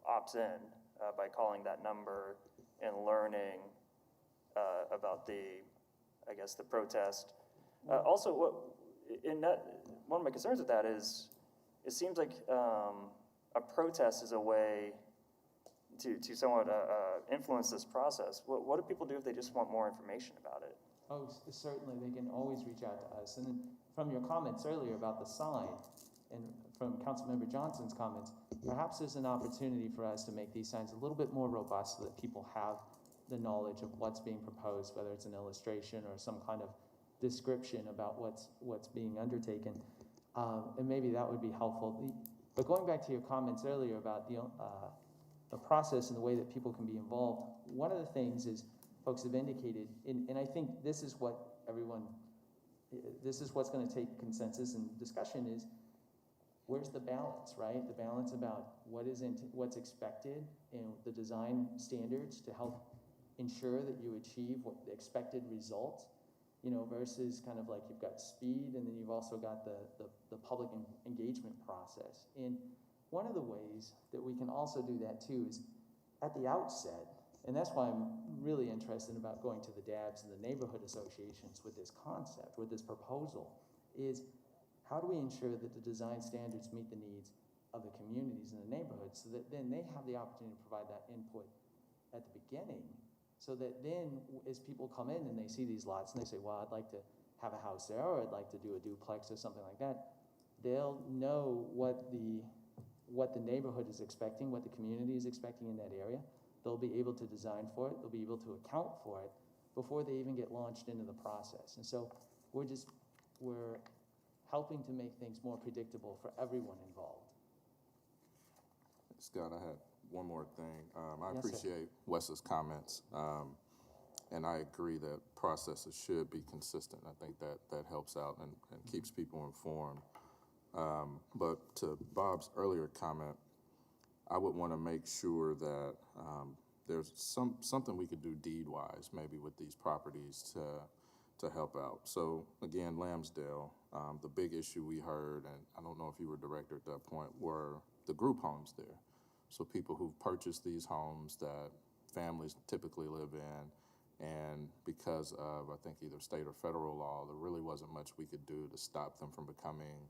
opts in by calling that number and learning about I guess, the protest. Also, one of my concerns with that is, it seems like a protest is a way to somewhat influence this process. What do people do if they just want more information about it?
Oh, certainly, they can always reach out to us. And then from your comments earlier about the sign, and from Councilmember Johnson's comments, perhaps there's an opportunity for us to make these signs a little bit more robust so that people have the knowledge of what's being proposed, whether it's an illustration or some kind of description about what's being undertaken. And maybe that would be helpful. But going back to your comments earlier about the process and the way that people can be involved, one of the things is folks have indicated, and I think this is what's going to take consensus and discussion is, where's the balance, right? The balance about what's expected and the design standards to help ensure that you achieve the expected results, versus kind of like you've got speed, and then you've also got the public engagement process. And one of the ways that we can also do that too is at the outset, and that's why I'm really interested about going to the DABs and the neighborhood associations with this concept, with this proposal, is how do we ensure that the design standards meet the needs of the communities in the neighborhood, so that then they have the opportunity to provide that input at the beginning, so that then as people come in and they see these lots and they say, well, I'd like to have a house there, or I'd like to do a duplex or something like that, they'll know what the neighborhood is expecting, what the community is expecting in that area. They'll be able to design for it, they'll be able to account for it before they even get launched into the process. And so we're helping to make things more predictable for everyone involved.
Scott, I had one more thing. I
Yes, sir.
appreciate Wes's comments, and I agree that processes should be consistent. I think that helps out and keeps people informed. But to Bob's earlier comment, I would want to make sure that there's something we could do deed-wise, maybe with these properties to help out. So again, Lambsdale, the big issue we heard, and I don't know if you were director at that point, were the group homes there. So people who've purchased these homes that families typically live in, and because of, I think, either state or federal law, there really wasn't much we could do to stop them from becoming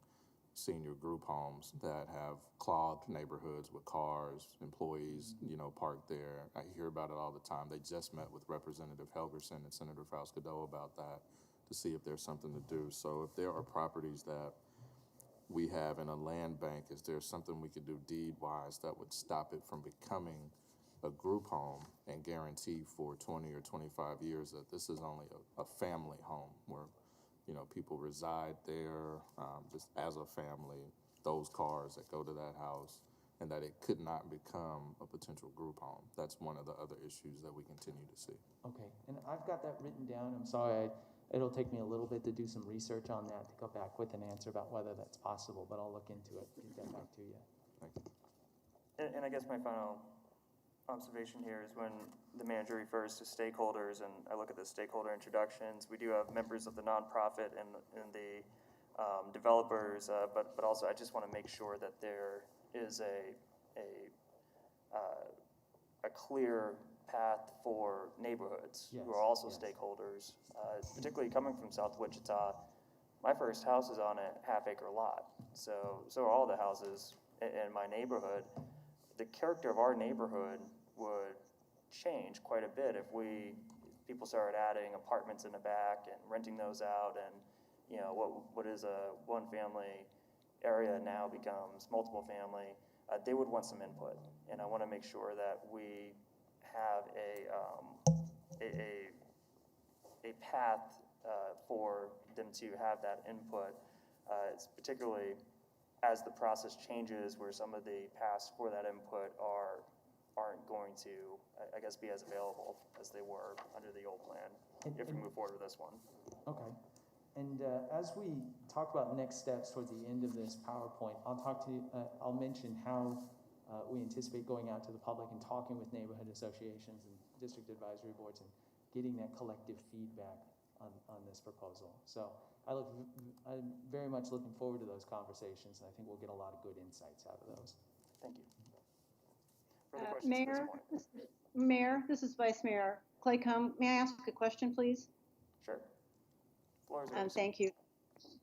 senior group homes that have clogged neighborhoods with cars, employees, parked there. I hear about it all the time. They just met with Representative Helgerson and Senator Faust-Cadeau about that to see if there's something to do. So if there are properties that we have in a land bank, is there something we could do deed-wise that would stop it from becoming a group home and guarantee for 20 or 25 years that this is only a family home where people reside there just as a family, those cars that go to that house, and that it could not become a potential group home. That's one of the other issues that we continue to see.
Okay, and I've got that written down. I'm sorry, it'll take me a little bit to do some research on that to go back with an answer about whether that's possible, but I'll look into it and get back to you.
Thank you.
And I guess my final observation here is when the manager refers to stakeholders, and I look at the stakeholder introductions, we do have members of the nonprofit and the developers, but also I just want to make sure that there is a clear path for neighborhoods who are also stakeholders, particularly coming from South Wichita. My first house is on a half-acre lot, so are all the houses in my neighborhood. The character of our neighborhood would change quite a bit if people started adding apartments in the back and renting those out, and what is a one-family area now becomes multiple family. They would want some input, and I want to make sure that we have a path for them to have that input. It's particularly as the process changes, where some of the paths for that input aren't going to, I guess, be as available as they were under the old plan, if we move forward with this one.
Okay. And as we talk about next steps towards the end of this PowerPoint, I'll mention how we anticipate going out to the public and talking with neighborhood associations and district advisory boards and getting that collective feedback on this proposal. So I'm very much looking forward to those conversations, and I think we'll get a lot of good insights out of those.
Thank you. Further questions at this point?
Mayor, this is Vice Mayor. Claycomb. May I ask a question, please?
Sure. Floor is yours.
Thank you.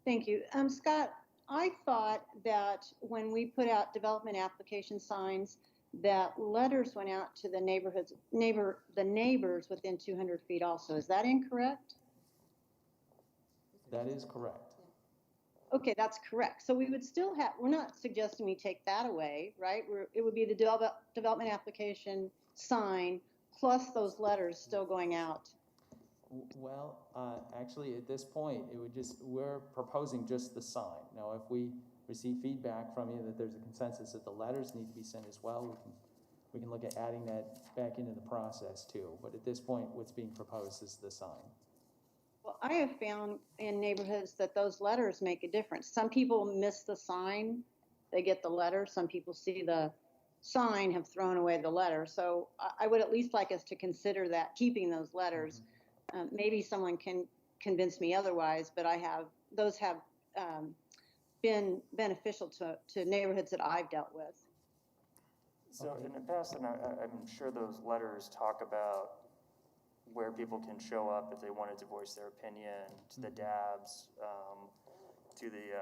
Thank you. Scott, I thought that when we put out development application signs, that letters went out to the neighbors within 200 feet also. Is that incorrect?
That is correct.
Okay, that's correct. So we would still have, we're not suggesting we take that away, right? It would be the development application sign plus those letters still going out.
Well, actually, at this point, we're proposing just the sign. Now, if we receive feedback from you that there's a consensus that the letters need to be sent as well, we can look at adding that back into the process too. But at this point, what's being proposed is the sign.
Well, I have found in neighborhoods that those letters make a difference. Some people miss the sign, they get the letter. Some people see the sign, have thrown away the letter. So I would at least like us to consider that, keeping those letters. Maybe someone can convince me otherwise, but those have been beneficial to neighborhoods that I've dealt with.
So in the past, and I'm sure those letters talk about where people can show up if they wanted to voice their opinion, to the DABs, to the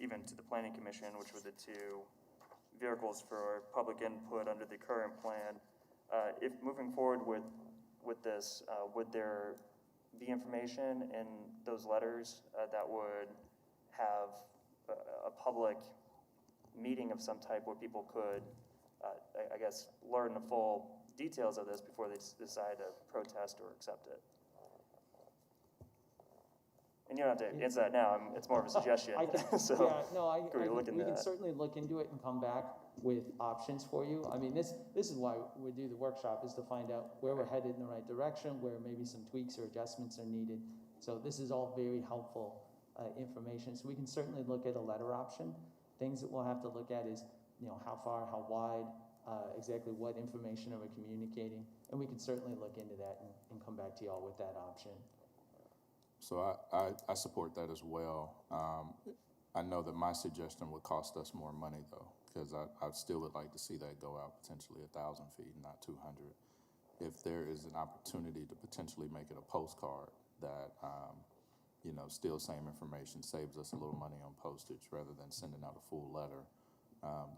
even to the Planning Commission, which were the two vehicles for public input under the current plan. If moving forward with this, would there be information in those letters that would have a public meeting of some type where people could, I guess, learn the full details of this before they decide to protest or accept it? And you don't have to answer that now. It's more of a suggestion.
We can
that?
certainly look into it and come back with options for you. I mean, this is why we do the workshop, is to find out where we're headed in the right direction, where maybe some tweaks or adjustments are needed. So this is all very helpful information. So we can certainly look at a letter option. Things that we'll have to look at is, how far, how wide, exactly what information are we communicating, and we can certainly look into that and come back to y'all with that option.
So I support that as well. I know that my suggestion would cost us more money though, because I still would like to see that go out potentially 1,000 feet, not 200. If there is an opportunity to potentially make it a postcard that, still same information, saves us a little money on postage rather than sending out a full letter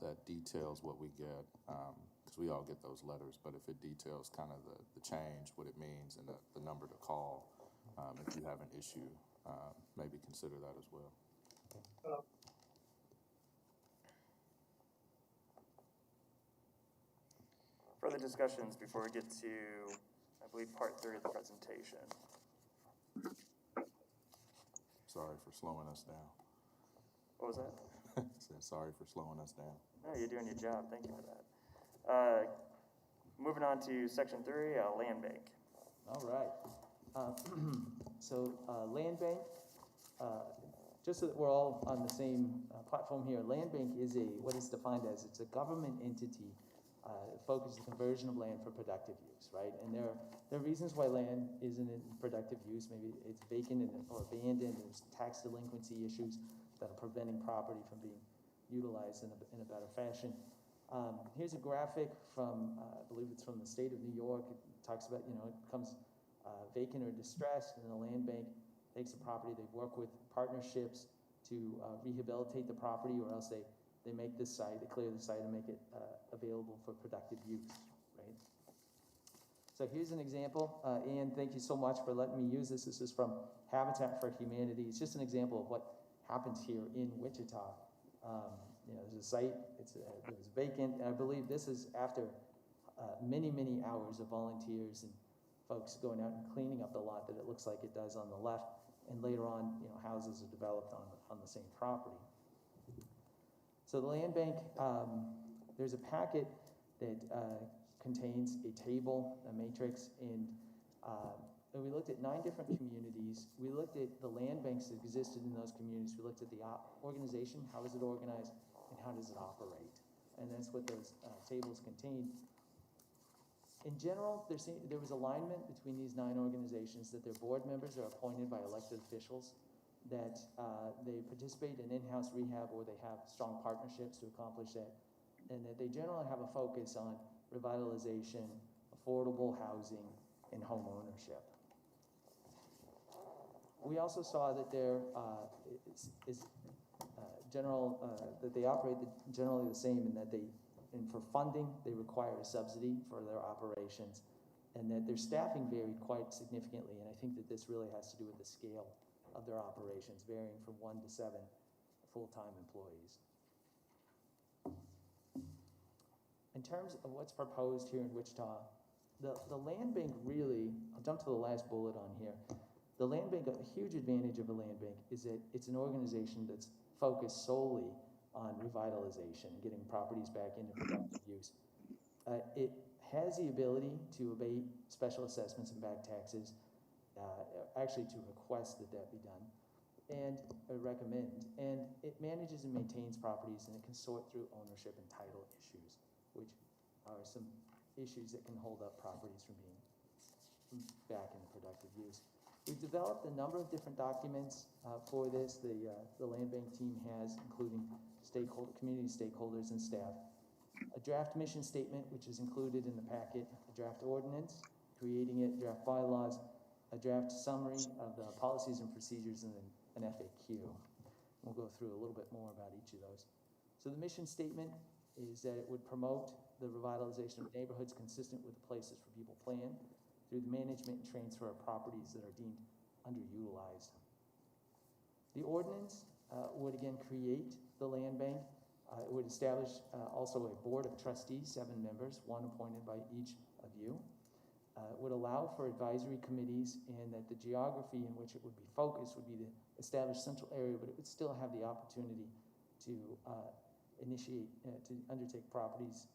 that details what we get, because we all get those letters, but if it details kind of the change, what it means, and the number to call, if you have an issue, maybe consider that as well.
Further discussions before we get to, I believe, part 3 of the presentation.
Sorry for slowing us down.
What was that?
Sorry for slowing us down.
No, you're doing your job. Thank you for that. Moving on to section 3, land bank.
All right. So land bank, just so that we're all on the same platform here, land bank is what is defined as, it's a government entity focused on conversion of land for productive use, right? And there are reasons why land isn't in productive use. Maybe it's vacant or abandoned, there's tax delinquency issues that are preventing property from being utilized in a better fashion. Here's a graphic from, I believe it's from the state of New York. It talks about, it becomes vacant or distressed, and the land bank takes the property. They work with partnerships to rehabilitate the property, or else they make this site, they clear the site and make it available for productive use, right? So here's an example. Ann, thank you so much for letting me use this. This is from Habitat for Humanity. It's just an example of what happens here in Wichita. There's a site, it was vacant, and I believe this is after many, many hours of volunteers and folks going out and cleaning up the lot that it looks like it does on the left, and later on, houses are developed on the same property. So the land bank, there's a packet that contains a table, a matrix, and we looked at 9 different communities. We looked at the land banks that existed in those communities. We looked at the organization, how is it organized, and how does it operate? And that's what those tables contain. In general, there was alignment between these 9 organizations that their board members are appointed by elected officials, that they participate in in-house rehab, or they have strong partnerships to accomplish that, and that they generally have a focus on revitalization, affordable housing, in home ownership. We also saw that there that they operate generally the same in that for funding, they require a subsidy for their operations, and that their staffing varied quite significantly. And I think that this really has to do with the scale of their operations, varying from 1 to 7 full-time employees. In terms of what's proposed here in Wichita, the land bank really, I'll jump to the last bullet on here. The land bank, a huge advantage of a land bank is that it's an organization that's focused solely on revitalization, getting properties back into productive use. It has the ability to abate special assessments and back taxes, actually to request that be done, and recommend. And it manages and maintains properties, and it can sort through ownership and title issues, which are some issues that can hold up properties from being back in productive use. We've developed a number of different documents for this. The land bank team has, including community stakeholders and staff, a draft mission statement, which is included in the packet, a draft ordinance, creating it, draft bylaws, a draft summary of the policies and procedures, and an FAQ. We'll go through a little bit more about each of those. So the mission statement is that it would promote the revitalization of neighborhoods consistent with the Places for People plan through the management and transfer of properties that are deemed underutilized. The ordinance would again create the land bank. It would establish also a board of trustees, 7 members, 1 appointed by each of you. It would allow for advisory committees, and that the geography in which it would be focused would be the established central area, but it would still have the opportunity to to undertake projects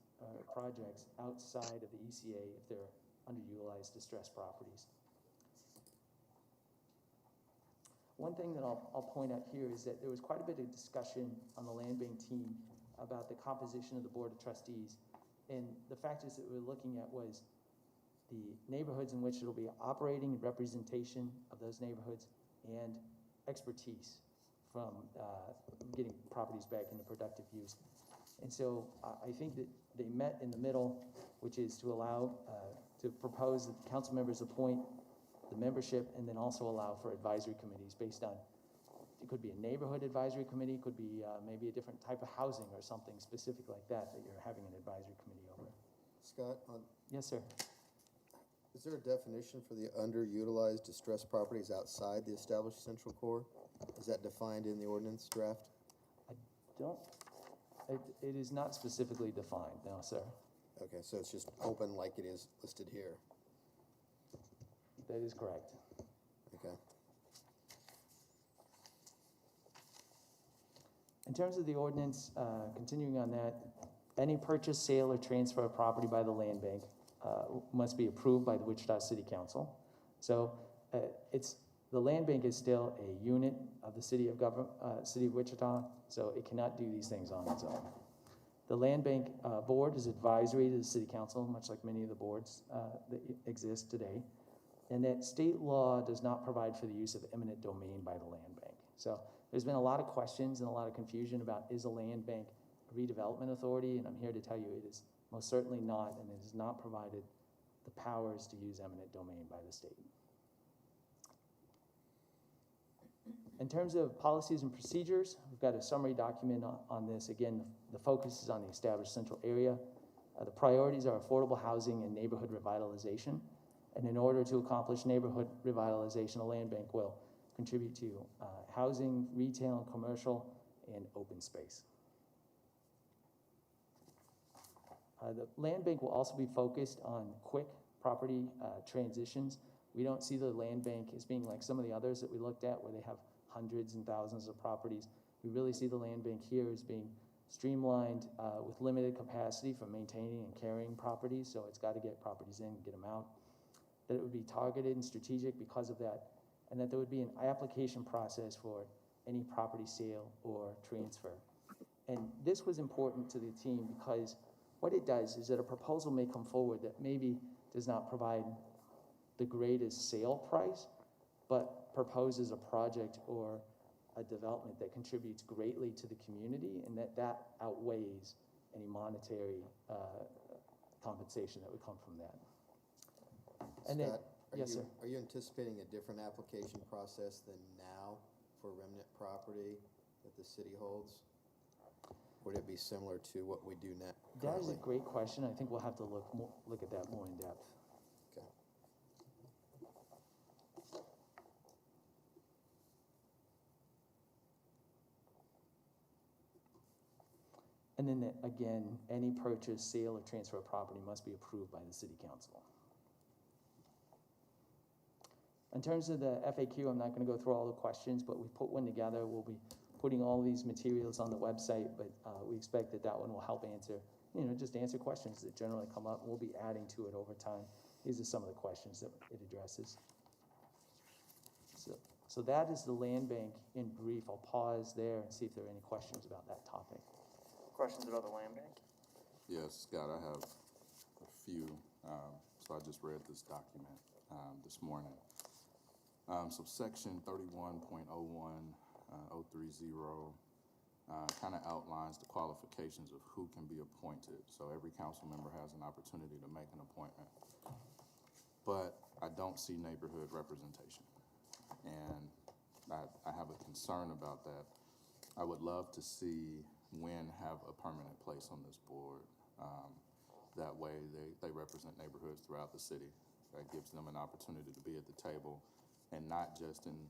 outside of the ECA if they're underutilized, distressed properties. One thing that I'll point out here is that there was quite a bit of discussion on the land bank team about the composition of the board of trustees, and the factors that we're looking at was the neighborhoods in which it'll be operating and representation of those neighborhoods, and expertise from getting properties back into productive use. And so I think that they met in the middle, which is to allow, to propose that the council members appoint the membership, and then also allow for advisory committees based on, it could be a neighborhood advisory committee, could be maybe a different type of housing or something specific like that you're having an advisory committee over.
Scott,
Yes, sir.
is there a definition for the underutilized distressed properties outside the established central core? Is that defined in the ordinance draft?
It is not specifically defined, no, sir.
Okay, so it's just open like it is listed here.
That is correct.
Okay.
In terms of the ordinance, continuing on that, any purchase, sale, or transfer of property by the land bank must be approved by the Wichita City Council. So the land bank is still a unit of the city of Wichita, so it cannot do these things on its own. The land bank board is advisory to the city council, much like many of the boards that exist today, and that state law does not provide for the use of eminent domain by the land bank. So there's been a lot of questions and a lot of confusion about, is a land bank a redevelopment authority? And I'm here to tell you it is most certainly not, and it has not provided the powers to use eminent domain by the state. In terms of policies and procedures, we've got a summary document on this. Again, the focus is on the established central area. The priorities are affordable housing and neighborhood revitalization. And in order to accomplish neighborhood revitalization, a land bank will contribute to housing, retail, and commercial, and open space. The land bank will also be focused on quick property transitions. We don't see the land bank as being like some of the others that we looked at where they have hundreds and thousands of properties. We really see the land bank here as being streamlined with limited capacity for maintaining and carrying properties, so it's got to get properties in and get them out. That it would be targeted and strategic because of that, and that there would be an application process for any property sale or transfer. And this was important to the team because what it does is that a proposal may come forward that maybe does not provide the greatest sale price, but proposes a project or a development that contributes greatly to the community, and that outweighs any monetary compensation that would come from that. And then,
Scott,
yes, sir.
Are you anticipating a different application process than now for remnant property that the city holds? Would it be similar to what we do now
That is
currently?
a great question. I think we'll have to look at that more in depth.
Okay.
And then again, any purchase, sale, or transfer of property must be approved by the city council. In terms of the FAQ, I'm not going to go through all the questions, but we put one together. We'll be putting all these materials on the website, but we expect that that one will help answer, just answer questions that generally come up. We'll be adding to it over time. These are some of the questions that it addresses. So that is the land bank in brief. I'll pause there and see if there are any questions about that topic.
Questions about the land bank?
Yes, Scott, I have a few. So I just read this document this morning. So section 31.01.030 kind of outlines the qualifications of who can be appointed. So every council member has an opportunity to make an appointment. But I don't see neighborhood representation. And I have a concern about that. I would love to see Wynn have a permanent place on this board. That way they represent neighborhoods throughout the city. That gives them an opportunity to be at the table and not just in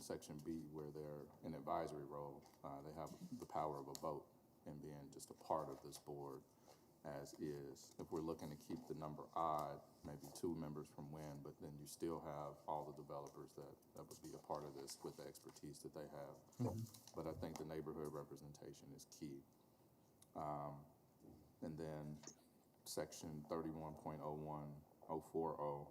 section B where they're in advisory role. They have the power of a vote and being just a part of this board as is. If we're looking to keep the number odd, maybe 2 members from Wynn, but then you still have all the developers that would be a part of this with the expertise that they have. But I think the neighborhood representation is key. And then section 31.01.040,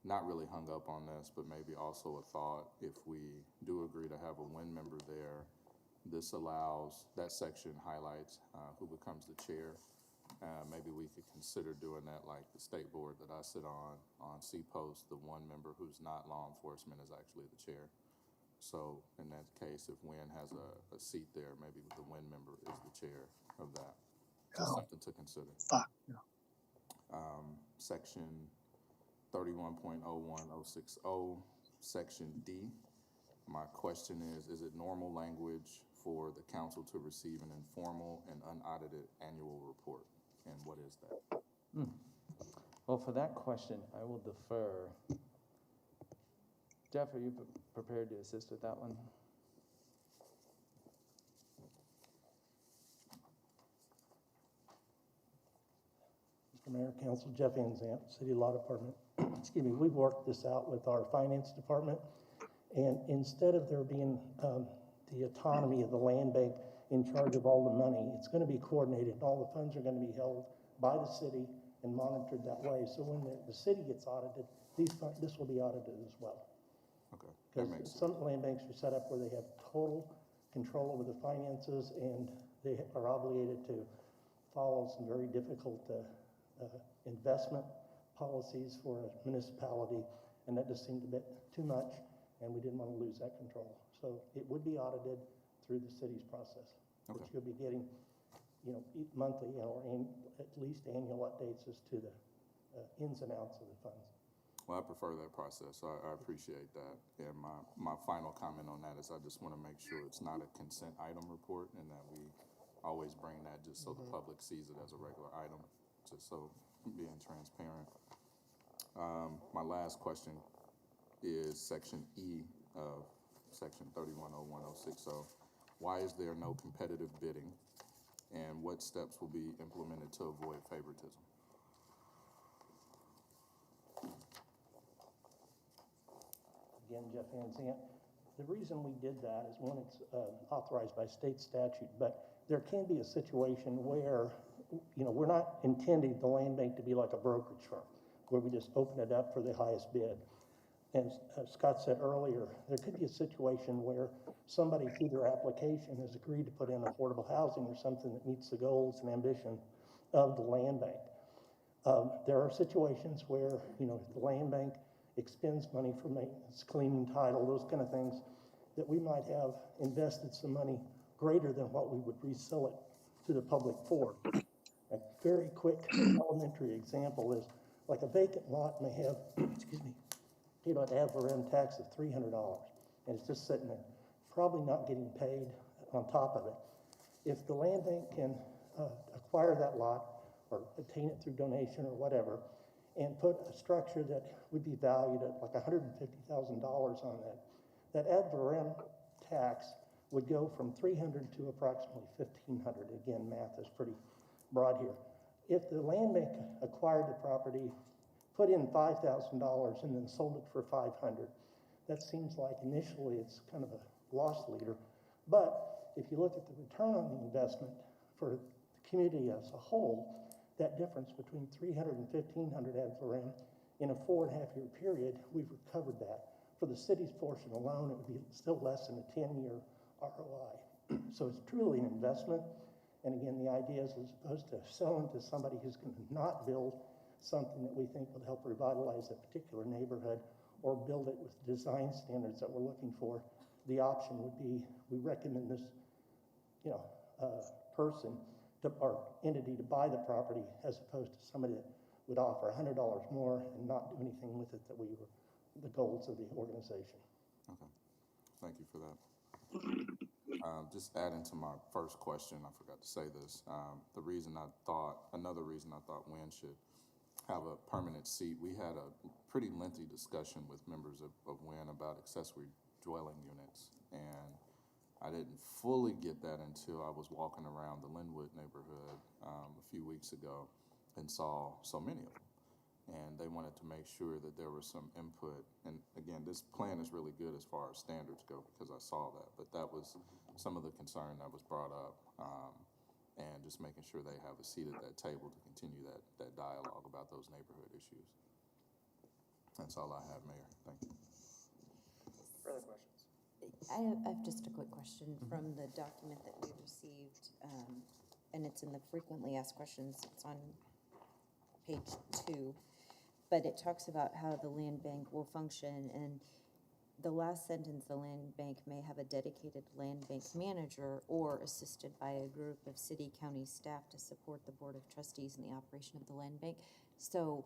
not really hung up on this, but maybe also a thought, if we do agree to have a Wynn member there, this allows, that section highlights who becomes the chair. Maybe we could consider doing that like the state board that I sit on C-Post, the one member who's not law enforcement is actually the chair. So in that case, if Wynn has a seat there, maybe the Wynn member is the chair of that. Just something to consider. Section 31.01.060, section D. My question is it normal language for the council to receive an informal and unaudited annual report? And what is that?
Well, for that question, I will defer. Jeff, are you prepared to assist with that one?
Mr. Mayor, Council, Jeff Anzant, City Law Department. Excuse me, we've worked this out with our finance department, and instead of there being the autonomy of the land bank in charge of all the money, it's going to be coordinated. All the funds are going to be held by the city and monitored that way. So when the city gets audited, this will be audited as well.
Okay, that makes
sense. Some land banks are set up where they have total control over the finances, and they are obligated to follow some very difficult investment policies for a municipality, and that just seemed a bit too much, and we didn't want to lose that control. So it would be audited through the city's process, but you'll be getting, monthly, or at least annual updates as to the ins and outs of the funds.
Well, I prefer that process, so I appreciate that. And my final comment on that is I just want to make sure it's not a consent item report and that we always bring that just so the public sees it as a regular item, just so being transparent. My last question is section E of section 31.01.060. Why is there no competitive bidding, and what steps will be implemented to avoid favoritism?
Again, Jeff Anzant. The reason we did that is, one, it's authorized by state statute, but there can be a situation where, we're not intending the land bank to be like a brokerage firm, where we just open it up for the highest bid. And as Scott said earlier, there could be a situation where somebody through their application has agreed to put in affordable housing or something that meets the goals and ambition of the land bank. There are situations where, the land bank expends money for maintenance, cleaning title, those kind of things, that we might have invested some money greater than what we would resell it to the public for. A very quick elementary example is Like a vacant lot may have, excuse me, an ad valorem tax of $300, and it's just sitting there, probably not getting paid on top of it. If the land bank can acquire that lot or obtain it through donation or whatever, and put a structure that would be valued at like $150,000 on that ad valorem tax would go from $300 to approximately $1,500. Again, math is pretty broad here. If the land bank acquired the property, put in $5,000 and then sold it for $500, that seems like initially it's kind of a loss leader. But if you look at the return on the investment for the community as a whole, that difference between $300 and $1,500 ad valorem in a 4.5-year period, we've recovered that. For the city's portion alone, it would be still less than a 10-year ROI. So it's truly an investment. And again, the idea is as opposed to selling to somebody who's going to not build something that we think will help revitalize a particular neighborhood or build it with design standards that we're looking for, the option would be we recommend this, person or entity to buy the property as opposed to somebody that would offer $100 more and not do anything with it that we were the goals of the organization.
Okay, thank you for that. Just adding to my first question, I forgot to say this. Another reason I thought Wynn should have a permanent seat, we had a pretty lengthy discussion with members of Wynn about accessory dwelling units. And I didn't fully get that until I was walking around the Linwood neighborhood a few weeks ago and saw so many of them. And they wanted to make sure that there was some input. And again, this plan is really good as far as standards go because I saw that. But that was some of the concern that was brought up, and just making sure they have a seat at that table to continue that dialogue about those neighborhood issues. That's all I have, Mayor. Thank you.
Further questions?
I have just a quick question from the document that we received, and it's in the frequently asked questions. It's on page 2, but it talks about how the land bank will function, and the last sentence, the land bank may have a dedicated land bank manager or assisted by a group of city, county staff to support the board of trustees in the operation of the land bank. So,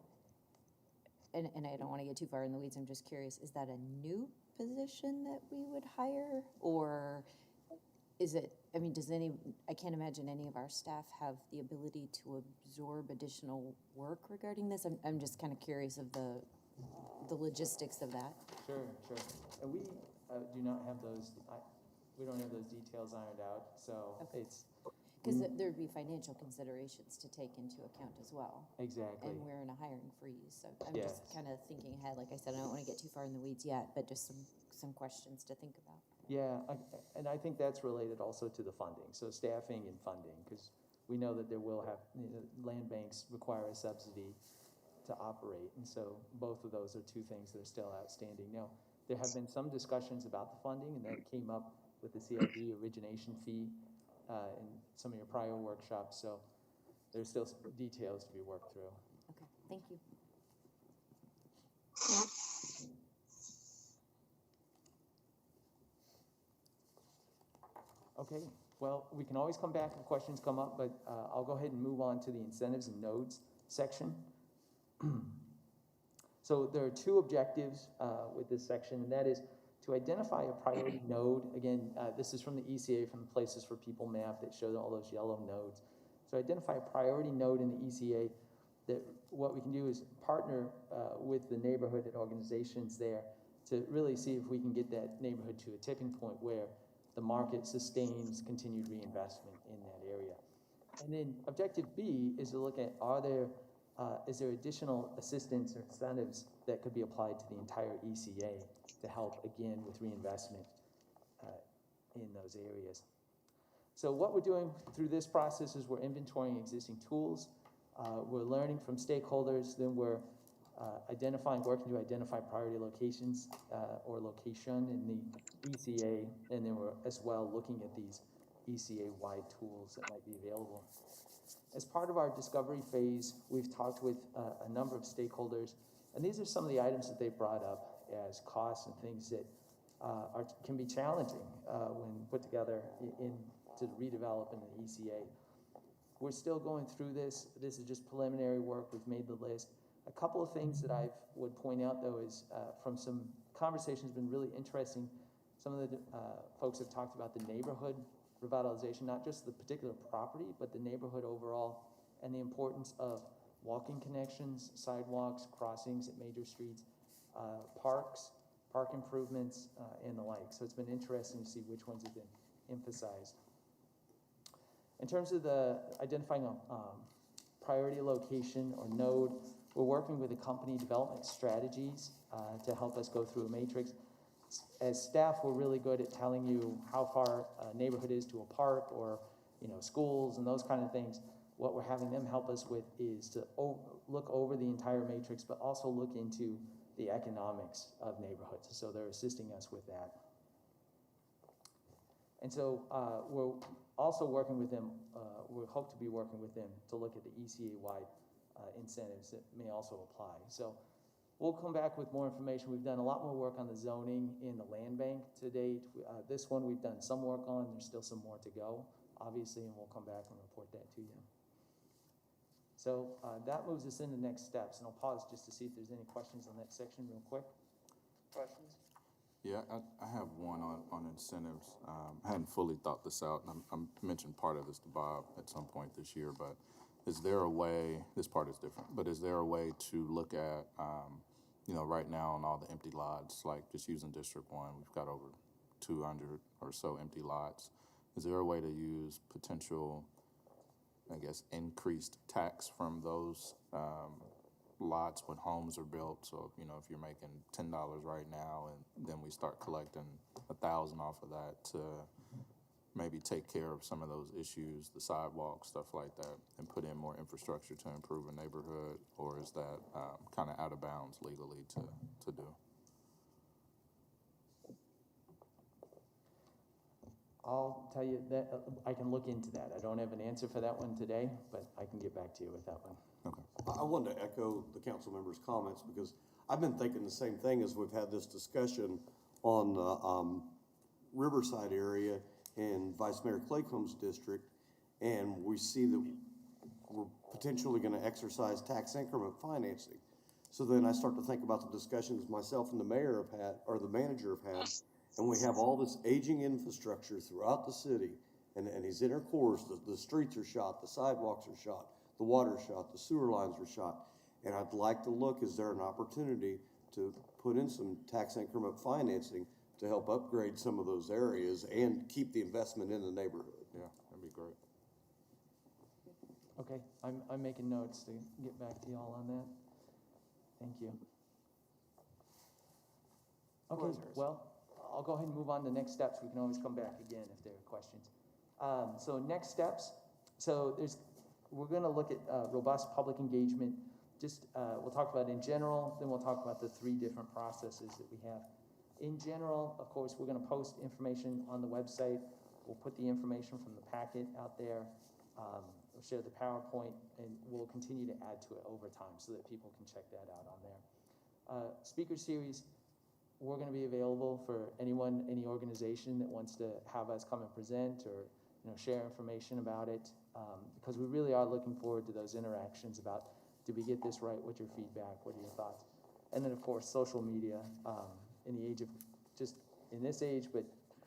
and I don't want to get too far in the weeds, I'm just curious, is that a new position that we would hire, or is it, I can't imagine any of our staff have the ability to absorb additional work regarding this. I'm just kind of curious of the logistics of that.
Sure. And we do not have those, we don't have those details ironed out, so
Okay.
it's.
Because there'd be financial considerations to take into account as well.
Exactly.
And we're in a hiring freeze, so I'm
Yes.
just kind of thinking ahead. Like I said, I don't want to get too far in the weeds yet, but just some questions to think about.
Yeah, and I think that's related also to the funding, so staffing and funding, because we know that there will have, land banks require a subsidy to operate, and so both of those are two things that are still outstanding. Now, there have been some discussions about the funding, and that came up with the CID origination fee in some of your prior workshops, so there's still some details to be worked through.
Okay, thank you.
Okay, well, we can always come back if questions come up, but I'll go ahead and move on to the incentives and nodes section. So there are two objectives with this section, and that is to identify a priority node. Again, this is from the ECA, from the Places for People map that shows all those yellow nodes. So identify a priority node in the ECA that what we can do is partner with the neighborhood and organizations there to really see if we can get that neighborhood to a tipping point where the market sustains continued reinvestment in that area. And then objective B is to look at, is there additional assistance or incentives that could be applied to the entire ECA to help, again, with reinvestment in those areas. So what we're doing through this process is we're inventorying existing tools, we're learning from stakeholders, then we're working to identify priority locations or location in the ECA, and then we're as well looking at these ECA-wide tools that might be available. As part of our discovery phase, we've talked with a number of stakeholders, and these are some of the items that they brought up as costs and things that can be challenging when put together to redevelop in the ECA. We're still going through this. This is just preliminary work. We've made the list. A couple of things that I would point out though is from some conversations been really interesting. Some of the folks have talked about the neighborhood revitalization, not just the particular property, but the neighborhood overall, and the importance of walking connections, sidewalks, crossings at major streets, parks, park improvements, and the like. So it's been interesting to see which ones have been emphasized. In terms of the identifying a priority location or node, we're working with the company development strategies to help us go through a matrix. As staff, we're really good at telling you how far a neighborhood is to a park or schools and those kind of things. What we're having them help us with is to look over the entire matrix, but also look into the economics of neighborhoods. So they're assisting us with that. And so we're also working with them, we hope to be working with them to look at the ECA-wide incentives that may also apply. So we'll come back with more information. We've done a lot more work on the zoning in the land bank to date. This one we've done some work on. There's still some more to go, obviously, and we'll come back and report that to you. So that moves us into next steps, and I'll pause just to see if there's any questions on that section real quick.
Questions?
Yeah, I have one on incentives. I hadn't fully thought this out, and I mentioned part of this to Bob at some point this year, but is there a way, this part is different, but is there a way to look at, right now on all the empty lots, like just using District 1, we've got over 200 or so empty lots. Is there a way to use potential, I guess, increased tax from those lots when homes are built? So, if you're making $10 right now and then we start collecting $1,000 off of that to maybe take care of some of those issues, the sidewalks, stuff like that, and put in more infrastructure to improve a neighborhood, or is that kind of out of bounds legally to do?
I'll tell you that I can look into that. I don't have an answer for that one today, but I can get back to you with that one.
I wanted to echo the council members' comments because I've been thinking the same thing as we've had this discussion on the Riverside area in Vice Mayor Claycomb's district, and we see that we're potentially going to exercise tax increment financing. So then I start to think about the discussions myself and the mayor have had, or the manager have had, and we have all this aging infrastructure throughout the city, and these inner cores, the streets are shot, the sidewalks are shot, the water shot, the sewer lines are shot. And I'd like to look, is there an opportunity to put in some tax increment financing to help upgrade some of those areas and keep the investment in the neighborhood?
Yeah, that'd be great.
Okay, I'm making notes to get back to y'all on that. Thank you. Okay, well, I'll go ahead and move on to next steps. We can always come back again if there are questions. So next steps. So we're going to look at robust public engagement. We'll talk about it in general, then we'll talk about the 3 different processes that we have. In general, of course, we're going to post information on the website. We'll put the information from the packet out there. We'll share the PowerPoint, and we'll continue to add to it over time so that people can check that out on there. Speaker series, we're going to be available for anyone, any organization that wants to have us come and present or share information about it, because we really are looking forward to those interactions about, did we get this right? What's your feedback? What are your thoughts? And then, of course, social media. In the age of, just in this age, but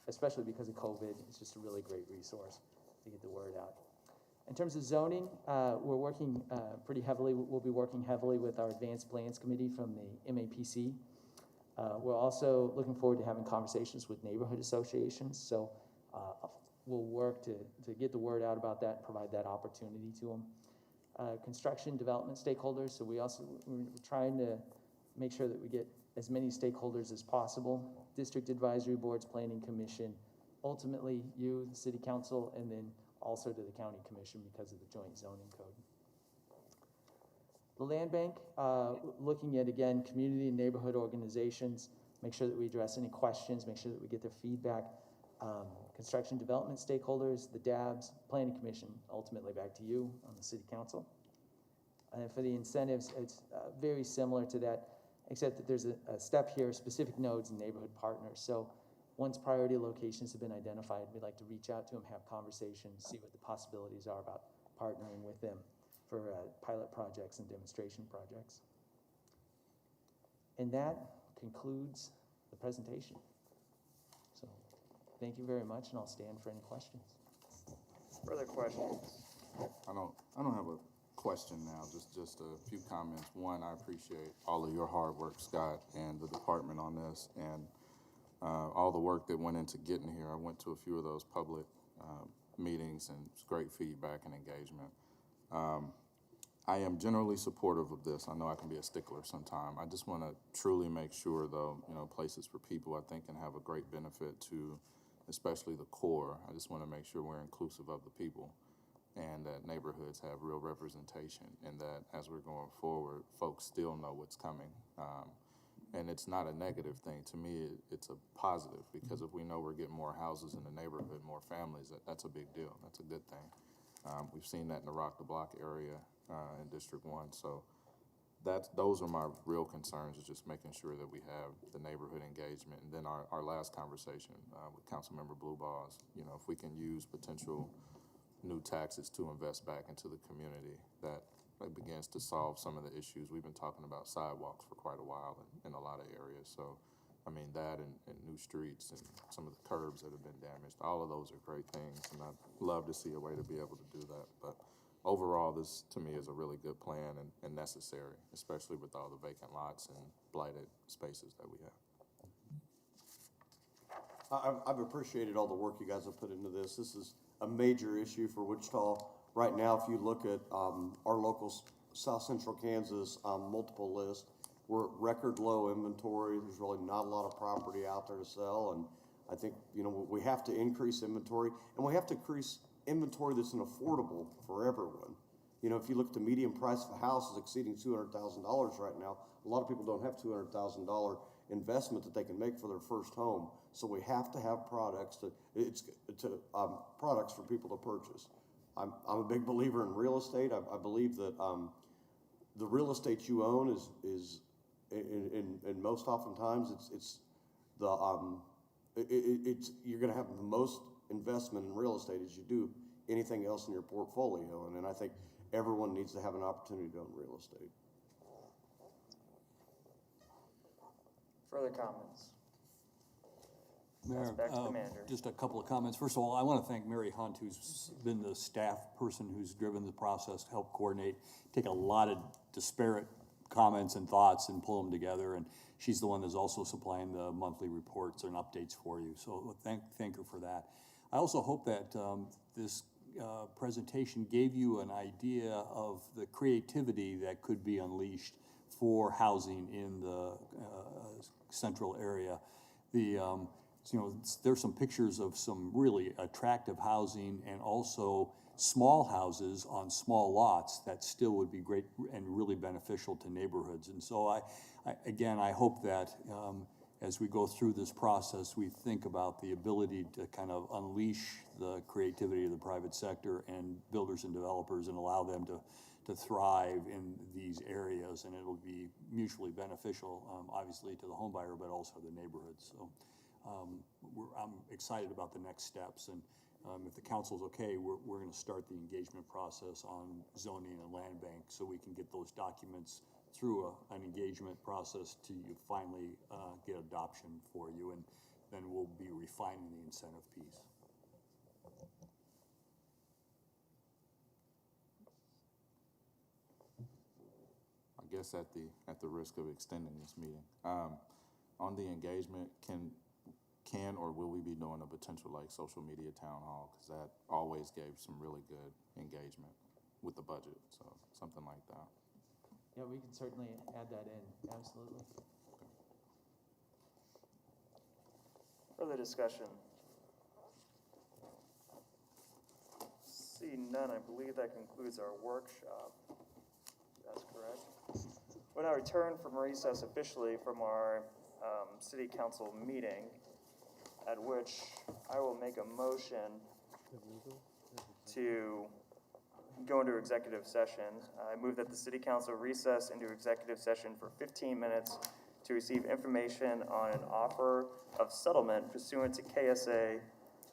especially because of COVID, it's just a really great resource to get the word out. In terms of zoning, we're working pretty heavily. We'll be working heavily with our Advanced Plans Committee from the MAPC. We're also looking forward to having conversations with neighborhood associations. So we'll work to get the word out about that and provide that opportunity to them. Construction development stakeholders. So we're trying to make sure that we get as many stakeholders as possible. District advisory boards, planning commission, ultimately you, the city council, and then also to the county commission because of the joint zoning code. The land bank, looking at, again, community and neighborhood organizations, make sure that we address any questions, make sure that we get their feedback. Construction development stakeholders, the DABs, planning commission, ultimately back to you on the city council. And for the incentives, it's very similar to that, except that there's a step here, specific nodes and neighborhood partners. So once priority locations have been identified, we'd like to reach out to them, have conversations, see what the possibilities are about partnering with them for pilot projects and demonstration projects. And that concludes the presentation. So thank you very much, and I'll stand for any questions.
Further questions?
I don't have a question now, just a few comments. One, I appreciate all of your hard work, Scott, and the department on this, and all the work that went into getting here. I went to a few of those public meetings, and it's great feedback and engagement. I am generally supportive of this. I know I can be a stickler sometime. I just want to truly make sure, though, Places for People, I think, can have a great benefit to, especially the core. I just want to make sure we're inclusive of the people and that neighborhoods have real representation, and that as we're going forward, folks still know what's coming. And it's not a negative thing. To me, it's a positive, because if we know we're getting more houses in the neighborhood, more families, that's a big deal. That's a good thing. We've seen that in the Rock the Block area in District 1. So those are my real concerns, is just making sure that we have the neighborhood engagement. And then our last conversation with Councilmember Blueball's, if we can use potential new taxes to invest back into the community, that begins to solve some of the issues. We've been talking about sidewalks for quite a while in a lot of areas. So, that and new streets and some of the curbs that have been damaged, all of those are great things, and I'd love to see a way to be able to do that. But overall, this, to me, is a really good plan and necessary, especially with all the vacant lots and blighted spaces that we have.
I've appreciated all the work you guys have put into this. This is a major issue for Wichita. Right now, if you look at our local South Central Kansas multiple list, we're at record low inventory. There's really not a lot of property out there to sell, and I think we have to increase inventory, and we have to increase inventory that's affordable for everyone. If you look at the median price of a house is exceeding $200,000 right now. A lot of people don't have $200,000 investment that they can make for their first home. So we have to have products products for people to purchase. I'm a big believer in real estate. I believe that the real estate you own is and most oftentimes you're going to have the most investment in real estate as you do anything else in your portfolio, and I think everyone needs to have an opportunity to own real estate.
Further comments?
Mayor,
Back to the manager.
just a couple of comments. First of all, I want to thank Mary Hunt, who's been the staff person who's driven the process to help coordinate, take a lot of disparate comments and thoughts and pull them together. And she's the one that's also supplying the monthly reports and updates for you. So thank her for that. I also hope that this presentation gave you an idea of the creativity that could be unleashed for housing in the central area. There's some pictures of some really attractive housing, and also small houses on small lots that still would be great and really beneficial to neighborhoods. And so I hope that as we go through this process, we think about the ability to kind of unleash the creativity of the private sector and builders and developers, and allow them to thrive in these areas, and it'll be mutually beneficial, obviously to the home buyer, but also the neighborhoods. So I'm excited about the next steps, and if the council's okay, we're going to start the engagement process on zoning and land bank, so we can get those documents through an engagement process to finally get adoption for you, and then we'll be refining the incentive piece.
I guess at the risk of extending this meeting, on the engagement, can or will we be doing a potential social media town hall? Because that always gave some really good engagement with the budget, so something like that.
Yeah, we can certainly add that in, absolutely.
Further discussion? See none, I believe that concludes our workshop. That's correct. When I return from recess officially from our city council meeting, at which I will make a motion to go into executive session. I move that the city council recess into executive session for 15 minutes to receive information on an offer of settlement pursuant to KSA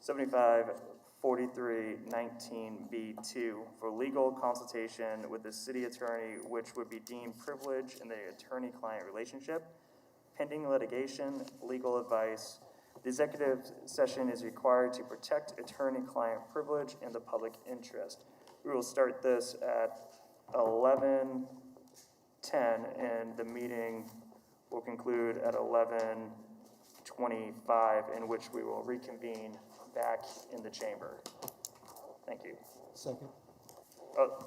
754319B2 for legal consultation with the city attorney, which would be deemed privileged in the attorney-client relationship. pending litigation, legal advice. The executive session is required to protect attorney-client privilege and the public interest. We will start this at 11:10, and the meeting will conclude at 11:25, in which we will reconvene back in the chamber. Thank you.
Second.
Oh,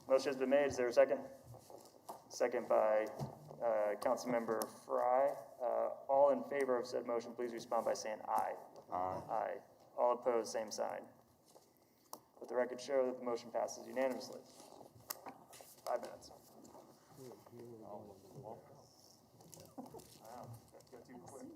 motion has been made. Is there a second? Second by Councilmember Fry. All in favor of said motion, please respond by saying aye.
Aye.
Aye. All opposed, same sign. Let the record show that the motion passes unanimously. 5 minutes. Wow, that got too quick.